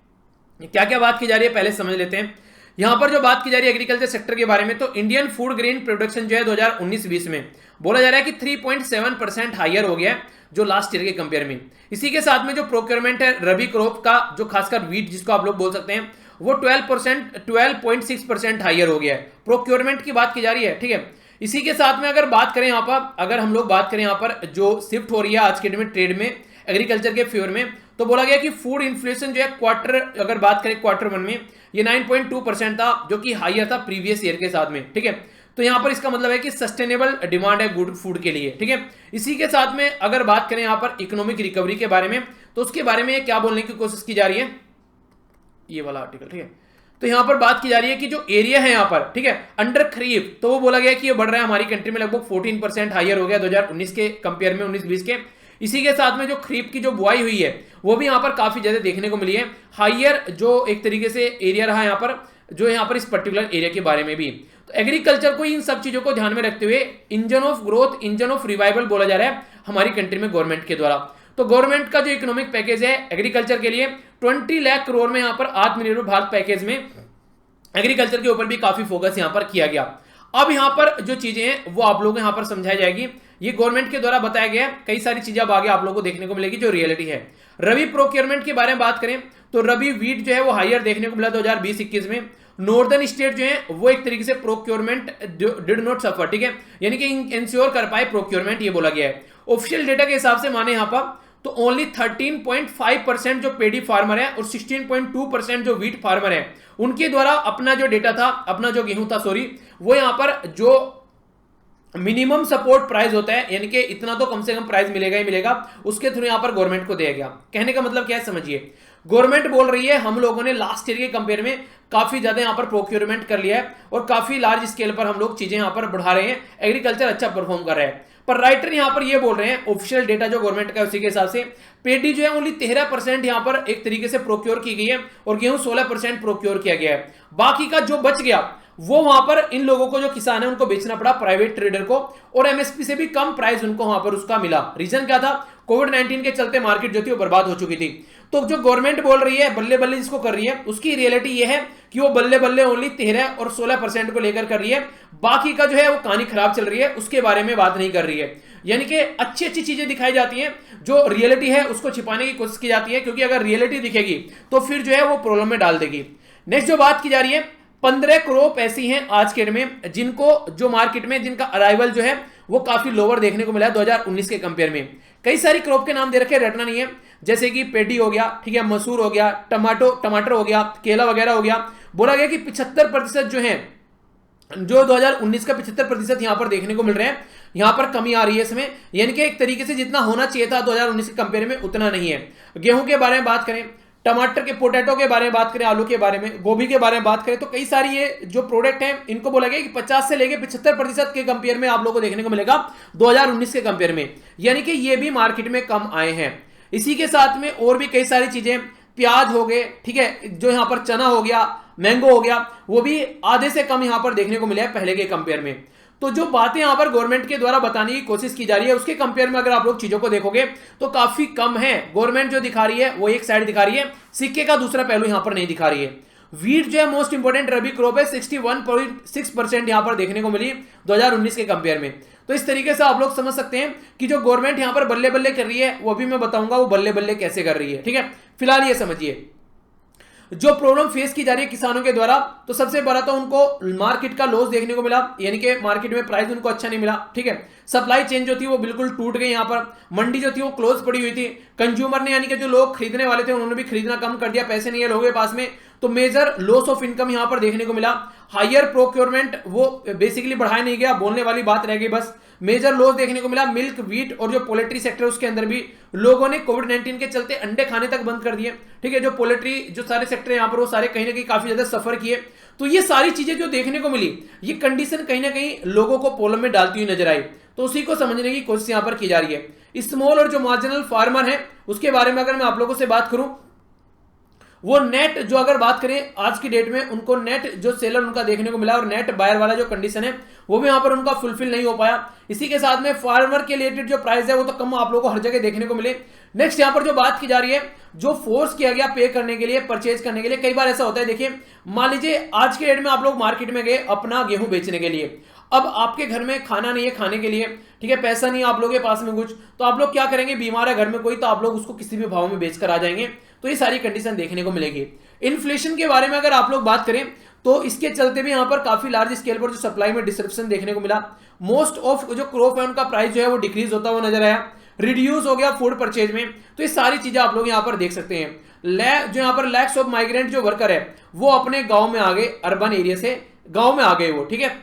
क्या क्या बात की जा रही है पहले समझ लेते हैं। यहां पर जो बात की जा रही है एग्रीकल्चर सेक्टर के बारे में, तो इंडियन फूड ग्रेन प्रोडक्शन जो है 2019-20 में बोला जा रहा है कि 3.7% हायर हो गया है जो लास्ट ईयर के कंपेयर में। इसी के साथ में जो प्रोक्योरमेंट है रबी क्रॉप का, जो खासकर वीट जिसको आप लोग बोल सकते हैं, वो 12.6% हायर हो गया है। प्रोक्योरमेंट की बात की जा रही है, ठीक है। इसी के साथ में अगर बात करें यहाँ पर, अगर हम लोग बात करें यहाँ पर जो शिफ्ट हो रही है आज के डेट में ट्रेड में एग्रीकल्चर के फेवर में, तो बोला गया कि फूड इन्फ्लेशन जो है क्वार्टर, अगर बात करें क्वार्टर 1 में ये 9.2% था जो कि हायर था प्रीवियस ईयर के साथ में, ठीक है। तो यहां पर इसका मतलब है कि सस्टेनेबल डिमांड है गुड फूड के लिए, ठीक है। इसी के साथ में अगर बात करें यहां पर इकोनॉमिक रिकवरी के बारे में, तो उसके बारे में क्या बोलने की कोशिश की जा रही है, ये वाला आर्टिकल, ठीक है। तो यहां पर बात की जा रही है कि जो एरिया है यहां पर, ठीक है, अंडर खरीफ, तो वो बोला गया कि ये बढ़ रहा है हमारी कंट्री में लगभग 14% हायर हो गया 2019 के कंपेयर में 19-20 के। इसी के साथ में जो खरीफ की जो बुआई हुई है वो भी यहां पर काफी ज्यादा देखने को मिली है, हायर जो एक तरीके से एरिया रहा यहां पर, जो यहां पर इस पर्टिकुलर एरिया के बारे में भी। तो एग्रीकल्चर को इन सब चीजों को ध्यान में रखते हुए engine of growth, engine of revival बोला जा रहा है हमारी कंट्री में गवर्नमेंट के द्वारा। तो गवर्नमेंट का जो इकोनॉमिक पैकेज है एग्रीकल्चर के लिए 20 लाख करोड़ में यहां पर आत्मनिर्भर भारत पैकेज में एग्रीकल्चर के ऊपर भी काफी फोकस यहां पर किया गया। अब यहां पर जो चीजें हैं वो आप लोगों को यहां पर समझाई जाएगी, ये गवर्नमेंट के द्वारा बताया गया है। कई सारी चीजें अब आगे आप लोगों को देखने को मिलेगी जो रियलिटी है। रबी प्रोक्योरमेंट के बारे में बात करें तो रबी वीट जो है वो हायर देखने को मिला 2020-21 में। नॉर्दर्न स्टेट जो है वो एक तरीके से प्रोक्योरमेंट डिड नॉट सफर, ठीक है, यानी कि इंश्योर कर पाए प्रोक्योरमेंट, ये बोला गया है। ऑफिशियल डेटा के हिसाब से माने यहां पर तो ओनली 13.5% जो पेडी फार्मर है और 16.2% जो वीट फार्मर है उनके द्वारा अपना जो डेटा था, अपना जो गेहूं था सॉरी, वो यहां पर जो मिनिमम सपोर्ट प्राइस होता है, यानी कि इतना तो कम से कम प्राइस मिलेगा ही मिलेगा, उसके थ्रू यहां पर गवर्नमेंट को दिया गया। कहने का मतलब क्या है समझिए, गवर्नमेंट बोल रही है हम लोगों ने लास्ट ईयर के कंपेयर में काफी ज्यादा यहां पर प्रोक्योरमेंट कर लिया है और काफी लार्ज स्केल पर हम लोग चीजें यहां पर बढ़ा रहे हैं, एग्रीकल्चर अच्छा परफॉर्म कर रहा है। पर राइटर यहां पर ये बोल रहे हैं ऑफिशियल डेटा जो गवर्नमेंट का उसी के हिसाब से पेडी जो है ओनली 13% यहां पर एक तरीके से प्रोक्योर की गई है और गेहूं 16% प्रोक्योर किया गया है। बाकी का जो बच गया वो वहां पर इन लोगों को जो किसान है उनको बेचना पड़ा प्राइवेट ट्रेडर को, और एमएसपी से भी कम प्राइस उनको वहां पर उसका मिला। रीजन क्या था, कोविड-19 के चलते मार्केट जो थी वो बर्बाद हो चुकी थी। तो जो गवर्नमेंट बोल रही है बल्ले बल्ले जिसको कर रही है उसकी रियलिटी ये है कि वो बल्ले बल्ले ओनली 13 और 16% को लेकर कर रही है, बाकी का जो है वो कहानी खराब चल रही है उसके बारे में बात नहीं कर रही है। यानी कि अच्छी अच्छी चीजें दिखाई जाती हैं, जो रियलिटी है उसको छिपाने की कोशिश की जाती है, क्योंकि अगर रियलिटी दिखेगी तो फिर जो है वो प्रॉब्लम में डाल देगी। नेक्स्ट जो बात की जा रही है 15 क्रॉप ऐसी हैं आज के डेट में जिनको जो मार्केट में जिनका अराइवल जो है वो काफी लोअर देखने को मिला है 2019 के कंपेयर में। कई सारी क्रॉप के नाम दे रखे, रटना नहीं है, जैसे कि पेडी हो गया, ठीक है, मसूर हो गया, टमाटर हो गया, केला वगैरह हो गया। बोला गया कि 75% जो है जो 2019 का 75% यहां पर देखने को मिल रहे हैं, यहां पर कमी आ रही है इसमें, यानी कि एक तरीके से जितना होना चाहिए था 2019 के कंपेयर में उतना नहीं है। गेहूं के बारे में बात करें, टमाटर के, पोटैटो के बारे में बात करें, आलू के बारे में, गोभी के बारे में बात करें, तो कई सारी ये जो प्रोडक्ट हैं इनको बोला गया कि 50 से लेके 75% के कंपेयर में आप लोगों को देखने को मिलेगा 2019 के कंपेयर में, यानी कि ये भी मार्केट में कम आए हैं। इसी के साथ में और भी कई सारी चीजें, प्याज हो गए, ठीक है, जो यहां पर चना हो गया, मैंगो हो गया, वो भी आधे से कम यहां पर देखने को मिला है पहले के कंपेयर में। तो जो बातें यहां पर गवर्नमेंट के द्वारा बताने की कोशिश की जा रही है उसके कंपेयर में अगर आप लोग चीजों को देखोगे तो काफी कम है। गवर्नमेंट जो दिखा रही है वो एक साइड दिखा रही है, सिक्के का दूसरा पहलू यहां पर नहीं दिखा रही है। वीट जो है मोस्ट इंपोर्टेंट रबी क्रॉप है, 61.6% यहां पर देखने को मिली 2019 के कंपेयर में। तो इस तरीके से आप लोग समझ सकते हैं कि जो गवर्नमेंट यहां पर बल्ले बल्ले कर रही है वो भी मैं बताऊंगा वो बल्ले बल्ले कैसे कर रही है, ठीक है। फिलहाल ये समझिए जो प्रॉब्लम फेस की जा रही है किसानों के द्वारा, तो सबसे बड़ा तो उनको मार्केट का लॉस देखने को मिला, यानी कि मार्केट में प्राइस उनको अच्छा नहीं मिला, ठीक है। सप्लाई चेन जो थी वो बिल्कुल टूट गई, यहां पर मंडी जो थी वो क्लोज पड़ी हुई थी। कंज्यूमर ने यानी कि जो लोग खरीदने वाले थे उन्होंने भी खरीदना कम कर दिया, पैसे नहीं है लोगों के पास में, तो मेजर लॉस ऑफ इनकम यहां पर देखने को मिला। हायर प्रोक्योरमेंट वो बेसिकली बढ़ाया नहीं गया, बोलने वाली बात रह गई बस। मेजर लॉस देखने को मिला मिल्क, व्हीट और जो पोल्ट्री सेक्टर उसके अंदर भी लोगों ने कोविड-19 के चलते अंडे खाने तक बंद कर दिए, ठीक है। जो पोल्ट्री जो सारे सेक्टर यहां पर वो सारे कहीं ना कहीं काफी ज्यादा सफर किए। तो ये सारी चीजें जो देखने को मिली, ये कंडीशन कहीं ना कहीं लोगों को प्रॉब्लम में डालती हुई नजर आई। तो उसी को समझने की कोशिश यहां पर की जा रही है। स्मॉल और जो मार्जिनल फार्मर है उसके बारे में अगर मैं आप लोगों से बात करूं, वो नेट जो अगर बात करें आज की डेट में उनको नेट जो सेलर उनका देखने को मिला और नेट बायर वाला जो कंडीशन है वो भी यहां पर उनका फुलफिल नहीं हो पाया। इसी के साथ में फार्मर के रिलेटेड जो प्राइस है वो तो कम आप लोगों को हर जगह देखने को मिले। नेक्स्ट यहां पर जो बात की जा रही है, जो फोर्स किया गया पे करने के लिए, परचेज करने के लिए, कई बार ऐसा होता है, देखिए मान लीजिए आज के डेट में आप लोग मार्केट में गए अपना गेहूं बेचने के लिए, अब आपके घर में खाना नहीं है खाने के लिए, ठीक है, पैसा नहीं है आप लोगों के पास में कुछ, तो आप लोग क्या करेंगे, बीमार है घर में कोई, तो आप लोग उसको किसी भी भाव में बेचकर आ जाएंगे। तो ये सारी कंडीशन देखने को मिलेगी। इन्फ्लेशन के बारे में अगर आप लोग बात करें तो इसके चलते भी यहां पर काफी लार्ज स्केल पर जो सप्लाई में डिसरप्शन देखने को मिला। मोस्ट ऑफ जो क्रॉप है उनका प्राइस जो है वो डिक्रीज होता हुआ नजर आया, रिड्यूस हो गया फूड परचेज में। तो ये सारी चीजें आप लोग यहां पर देख सकते हैं। जो यहां पर लैक्स ऑफ माइग्रेंट जो वर्कर है वो अपने गांव में आ गए, अर्बन एरिया से गांव में आ गए वो, ठीक है।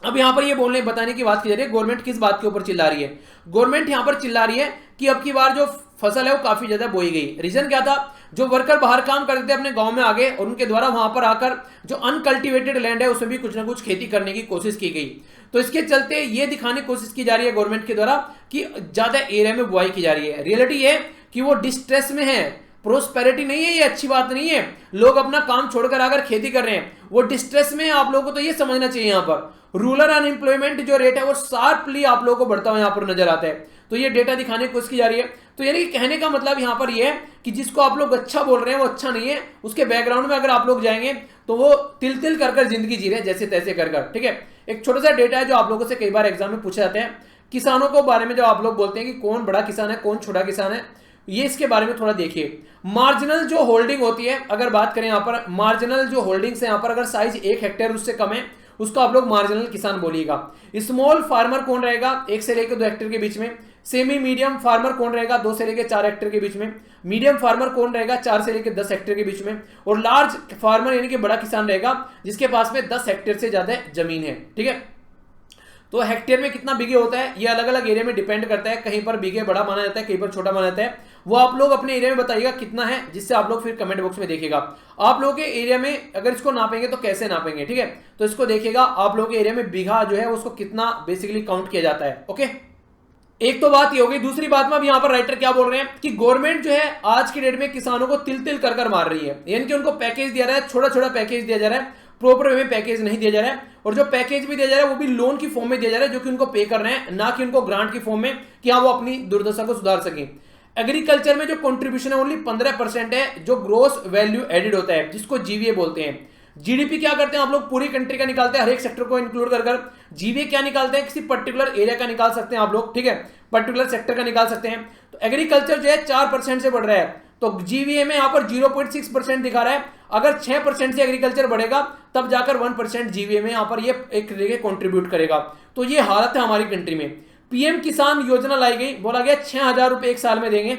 अब यहां पर ये बोलने बताने की बात की जा रही है, गवर्नमेंट किस बात के ऊपर चिल्ला रही है, गवर्नमेंट यहां पर चिल्ला रही है कि अब की बार जो फसल है वो काफी ज्यादा बोई गई। रीजन क्या था, जो वर्कर बाहर काम करते थे अपने गांव में आ गए और उनके द्वारा वहां पर आकर जो अनकल्टिवेटेड लैंड है उसमें भी कुछ ना कुछ खेती करने की कोशिश की गई। तो इसके चलते ये दिखाने की कोशिश की जा रही है गवर्नमेंट के द्वारा कि ज्यादा एरिया में बुआई की जा रही है। रियलिटी ये कि वो डिस्ट्रेस में है, प्रोस्पेरिटी नहीं है, ये अच्छी बात नहीं है। लोग अपना काम छोड़कर आकर खेती कर रहे हैं, वो डिस्ट्रेस में है। आप लोगों को तो ये समझना चाहिए यहां पर रूरल अनएम्प्लॉयमेंट जो रेट है वो शार्पली आप लोगों को बढ़ता हुआ यहां पर नजर आता है। तो ये डेटा दिखाने की कोशिश की जा रही है। तो यानी कि कहने का मतलब यहां पर ये है कि जिसको आप लोग अच्छा बोल रहे हैं वो अच्छा नहीं है, उसके बैकग्राउंड में अगर आप लोग जाएंगे तो वो तिल तिल कर जिंदगी जी रहे हैं, जैसे तैसे कर, ठीक है। एक छोटा सा डेटा है जो आप लोगों से कई बार एग्जाम में पूछा जाता है, किसानों को बारे में जब आप लोग बोलते हैं कि कौन बड़ा किसान है कौन छोटा किसान है, ये इसके बारे में थोड़ा देखिए। मार्जिनल जो होल्डिंग होती है, अगर बात करें यहां पर मार्जिनल जो होल्डिंग्स है यहां पर अगर साइज 1 हेक्टेयर उससे कम है उसको आप लोग मार्जिनल किसान बोलिएगा। स्मॉल फार्मर कौन रहेगा, 1 से लेकर 2 हेक्टेयर के बीच में। सेमी मीडियम फार्मर कौन रहेगा, 2 से लेकर 4 हेक्टेयर के बीच में। मीडियम फार्मर कौन रहेगा, 4 से लेकर 10 हेक्टेयर के बीच में। और लार्ज फार्मर यानी कि बड़ा किसान रहेगा जिसके पास में 10 हेक्टेयर से ज्यादा जमीन है, ठीक है। तो हेक्टेयर में कितना बीघे होता है ये अलग अलग एरिया में डिपेंड करता है, कहीं पर बीघे बड़ा माना जाता है, कहीं पर छोटा माना जाता है। वो आप लोग अपने एरिया में बताइएगा कितना है, जिससे आप लोग फिर कमेंट बॉक्स में देखिएगा। आप लोगों के एरिया में अगर इसको नापेंगे तो कैसे नापेंगे, ठीक है। तो इसको देखिएगा आप लोगों के एरिया में बीघा जो है उसको कितना बेसिकली काउंट किया जाता है, ओके। एक तो बात ये हो गई। दूसरी बात में अब यहां पर राइटर क्या बोल रहे हैं कि गवर्नमेंट जो है आज की डेट में किसानों को तिल तिल कर मार रही है, यानी कि उनको पैकेज दिया रहा है, छोटा छोटा पैकेज दिया जा रहा है, प्रॉपर वे में पैकेज नहीं दिया जा रहा है। और जो पैकेज भी दिया जा रहा है वो भी लोन की फॉर्म में दिया जा रहा है, जो कि उनको पे कर रहे हैं, ना कि उनको ग्रांट की फॉर्म में कि हाँ वो अपनी दुर्दशा को सुधार सकें। एग्रीकल्चर में जो कंट्रीब्यूशन है ओनली 15% है, जो ग्रोस वैल्यू एडेड होता है, जिसको जीवीए बोलते हैं। जीडीपी क्या करते हैं आप लोग, पूरी कंट्री का निकालते हैं, हर एक सेक्टर को इंक्लूड कर। जीवीए क्या निकालते हैं, किसी पर्टिकुलर एरिया का निकाल सकते हैं आप लोग, ठीक है, पर्टिकुलर सेक्टर का निकाल सकते हैं। तो एग्रीकल्चर जो है 4% से बढ़ रहा है, तो जीवीए में यहां पर 0.6% दिखा रहा है। अगर 6% से एग्रीकल्चर बढ़ेगा तब जाकर 1% जीवीए में यहां पर ये एक कंट्रीब्यूट करेगा। तो ये हालत है हमारी कंट्री में। पीएम किसान योजना लाई गई, बोला गया 6,000 रुपए एक साल में देंगे,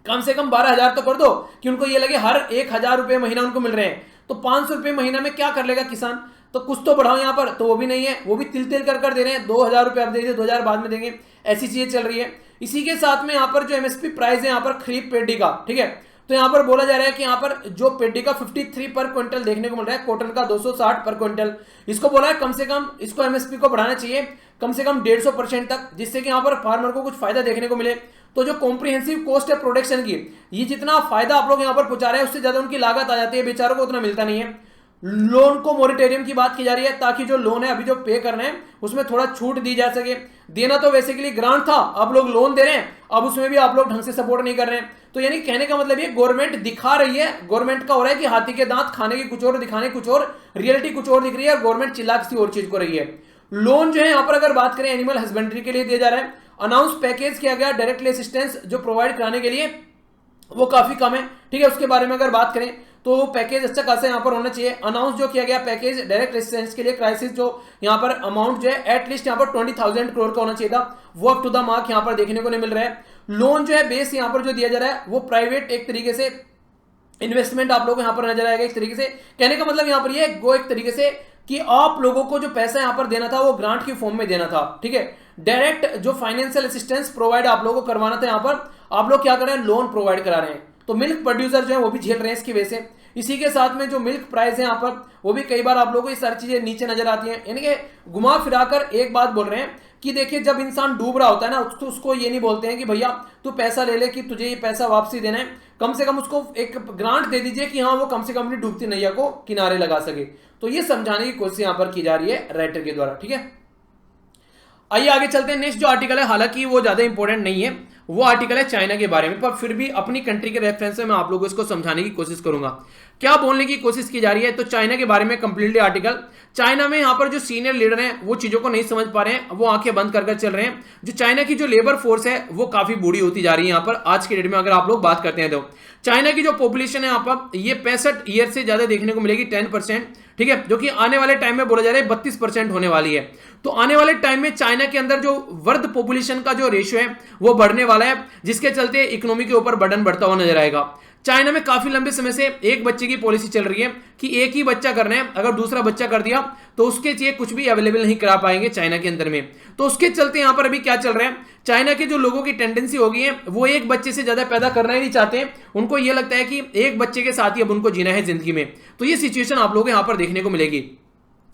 कम से कम 12,000 तो कर दो कि उनको ये लगे हर 1,000 रुपए महीना उनको मिल रहे हैं। तो 500 रुपए महीना में क्या कर लेगा किसान, तो कुछ तो बढ़ाओ यहां पर, तो वो भी नहीं है, वो भी तिल तिल कर दे रहे हैं। 2,000 रुपए अब दे दीजिए, 2,000 बाद में देंगे, ऐसी चीजें चल रही है। इसी के साथ में यहाँ पर जो एमएसपी प्राइस है यहाँ पर खरीफ पेडी का, ठीक है, तो यहाँ पर बोला जा रहा है कि यहाँ पर जो पेडी का 53 पर क्विंटल देखने को मिल रहा है, कॉटन का 260 पर क्विंटल। इसको बोला है कम से कम इसको एमएसपी को बढ़ाना चाहिए कम से कम 150% तक, जिससे कि यहाँ पर फार्मर को कुछ फायदा देखने को मिले। तो जो कॉम्प्रिहेंसिव कॉस्ट है प्रोडक्शन की, ये जितना फायदा आप लोग यहाँ पर पहुंचा रहे हैं उससे ज्यादा उनकी लागत आ जाती है, बेचारों को उतना मिलता नहीं है। लोन को मोरिटेरियम की बात की जा रही है, ताकि जो लोन है अभी जो पे कर रहे हैं उसमें थोड़ा छूट दी जा सके। देना तो बेसिकली ग्रांट था, अब लोग लोन दे रहे हैं, अब उसमें भी आप लोग ढंग से सपोर्ट नहीं कर रहे हैं। तो यानी कहने का मतलब ये गवर्नमेंट दिखा रही है, गवर्नमेंट का हो रहा है कि हाथी के दांत खाने की कुछ और, दिखाने कुछ और, रियलिटी कुछ और दिख रही है और गवर्नमेंट चिल्ला किसी और चीज को रही है। लोन जो है यहां पर अगर बात करें एनिमल हस्बेंड्री के लिए दिया जा रहा है। अनाउंस पैकेज किया गया डायरेक्टली असिस्टेंस जो प्रोवाइड कराने के लिए, वो काफी कम है, ठीक है। उसके बारे में अगर बात करें तो पैकेज अच्छा खासा यहाँ पर होना चाहिए। अनाउंस जो किया गया पैकेज डायरेक्ट असिस्टेंस के लिए क्राइसिस, जो यहाँ पर अमाउंट जो है एटलीस्ट यहाँ पर 20,000 करोड़ का होना चाहिए था, वो अप टू द मार्क यहाँ पर देखने को नहीं मिल रहा है। लोन जो है बेस यहाँ पर जो दिया जा रहा है वो प्राइवेट एक तरीके से इन्वेस्टमेंट आप लोगों को यहाँ पर नजर आएगा। एक तरीके से कहने का मतलब यहाँ पर ये वो एक तरीके से कि आप लोगों को जो पैसा यहाँ पर देना था वो ग्रांट की फॉर्म में देना था, ठीक है। डायरेक्ट जो फाइनेंशियल असिस्टेंस प्रोवाइड आप लोगों को करवाना था, यहाँ पर आप लोग क्या कर रहे हैं, लोन प्रोवाइड करा रहे हैं। तो मिल्क प्रोड्यूसर जो है वो भी झेल रहे हैं इसकी वजह से। इसी के साथ में जो मिल्क प्राइस है यहाँ पर वो भी कई बार आप लोगों को ये सारी चीजें नीचे नजर आती हैं। यानी कि घुमा फिराकर एक बात बोल रहे हैं कि देखिए जब इंसान डूब रहा होता है ना, उसको ये नहीं बोलते हैं कि भैया तू पैसा ले ले कि तुझे ये पैसा वापसी देना है, कम से कम उसको एक ग्रांट दे दीजिए कि हाँ वो कम से कम अपनी डूबती नैया को किनारे लगा सके। तो ये समझाने की कोशिश यहाँ पर की जा रही है राइटर के द्वारा, ठीक है। आइए आगे चलते हैं। नेक्स्ट जो आर्टिकल है, हालांकि वो ज्यादा इंपॉर्टेंट नहीं है, वो आर्टिकल है चाइना के बारे में, पर फिर भी अपनी कंट्री के रेफरेंस से मैं आप लोगों को इसको समझाने की कोशिश करूंगा। क्या बोलने की कोशिश की जा रही है, तो चाइना के बारे में कंप्लीटली आर्टिकल। चाइना में यहाँ पर जो सीनियर लीडर हैं वो चीजों को नहीं समझ पा रहे हैं, वो आंखें बंद कर चल रहे हैं। जो चाइना की जो लेबर फोर्स है वो काफी बूढ़ी होती जा रही है यहाँ पर आज के डेट में। अगर आप लोग बात करते हैं तो चाइना की जो पॉपुलेशन है यहाँ पर ये 65 ईयर से ज्यादा देखने को मिलेगी, 10%, ठीक है, जो कि आने वाले टाइम में बोला जा रहा है 32% होने वाली है। तो आने वाले टाइम में चाइना के अंदर जो वर्ध पॉपुलेशन का जो रेशियो है वो बढ़ने वाला है, जिसके चलते इकोनॉमी के ऊपर बर्डन बढ़ता हुआ नजर आएगा। चाइना में काफी लंबे समय से एक बच्चे की पॉलिसी चल रही है कि एक ही बच्चा करना है, अगर दूसरा बच्चा कर दिया तो उसके लिए कुछ भी अवेलेबल नहीं करा पाएंगे चाइना के अंदर में। तो उसके चलते यहां पर अभी क्या चल रहा है, चाइना के जो लोगों की टेंडेंसी हो गई है वो एक बच्चे से ज्यादा पैदा करना ही नहीं चाहते हैं। उनको ये लगता है कि एक बच्चे के साथ ही अब उनको जीना है जिंदगी में। तो ये सिचुएशन आप लोगों को यहां पर देखने को मिलेगी।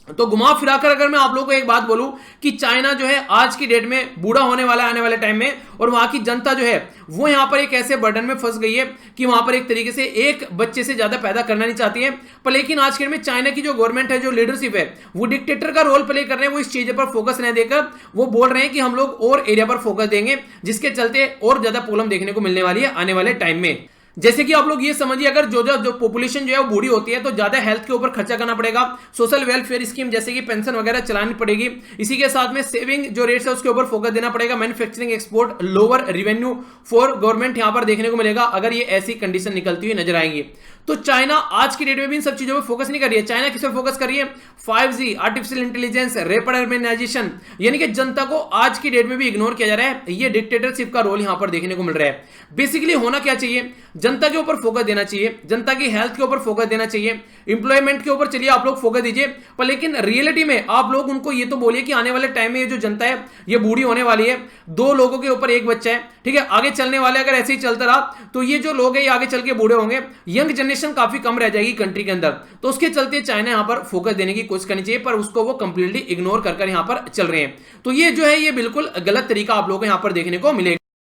तो घुमा फिराकर अगर मैं आप लोगों को एक बात बोलूं कि चाइना जो है आज की डेट में बूढ़ा होने वाला है आने वाले टाइम में, और वहां की जनता जो है वो यहां पर एक ऐसे बर्डन में फंस गई है कि वहां पर एक तरीके से एक बच्चे से ज्यादा पैदा करना नहीं चाहती है। पर लेकिन आज के डेट में चाइना की जो गवर्नमेंट है, जो लीडरशिप है, वो डिक्टेटर का रोल प्ले कर रहे हैं। वो इस चीज पर फोकस नहीं देकर वो बोल रहे हैं कि हम लोग और एरिया पर फोकस देंगे, जिसके चलते और ज्यादा प्रॉब्लम देखने को मिलने वाली है आने वाले टाइम में। जैसे कि आप लोग ये समझिए, अगर जो पॉपुलेशन जो है वो बूढ़ी होती है तो ज्यादा हेल्थ के ऊपर खर्चा करना पड़ेगा, सोशल वेलफेयर स्कीम जैसे कि पेंशन वगैरह चलानी पड़ेगी। इसी के साथ में सेविंग जो रेट्स है उसके ऊपर फोकस देना पड़ेगा। Manufacturing export, lower revenue for government यहां पर देखने को मिलेगा अगर ये ऐसी कंडीशन निकलती हुई नजर आएंगी। तो चाइना आज की डेट में भी इन सब चीजों पर फोकस नहीं कर रही है। चाइना किस पर फोकस कर रही है, 5G, artificial intelligence, rapid urbanisation, यानी कि जनता को आज की डेट में भी इग्नोर किया जा रहा है। ये डिक्टेटरशिप का रोल यहां पर देखने को मिल रहा है। बेसिकली होना क्या चाहिए, जनता के ऊपर फोकस देना चाहिए, जनता की हेल्थ के ऊपर फोकस देना चाहिए, इंप्लॉयमेंट के ऊपर चलिए आप लोग फोकस दीजिए। पर लेकिन रियलिटी में आप लोग उनको ये तो बोलिए कि आने वाले टाइम में ये जो जनता है ये बूढ़ी होने वाली है, 2 लोगों के ऊपर एक बच्चा है, ठीक है। आगे चलने वाले अगर ऐसे ही चलता रहा तो ये जो लोग हैं ये आगे चल के बूढ़े होंगे, यंग जनरेशन काफी कम रह जाएगी कंट्री के अंदर। तो उसके चलते चाइना यहां पर फोकस देने की कोशिश करनी चाहिए, पर उसको वो कंप्लीटली इग्नोर कर यहां पर चल रहे हैं। तो ये जो है ये बिल्कुल गलत तरीका आप लोगों को यहां पर देखने को मिलेगा।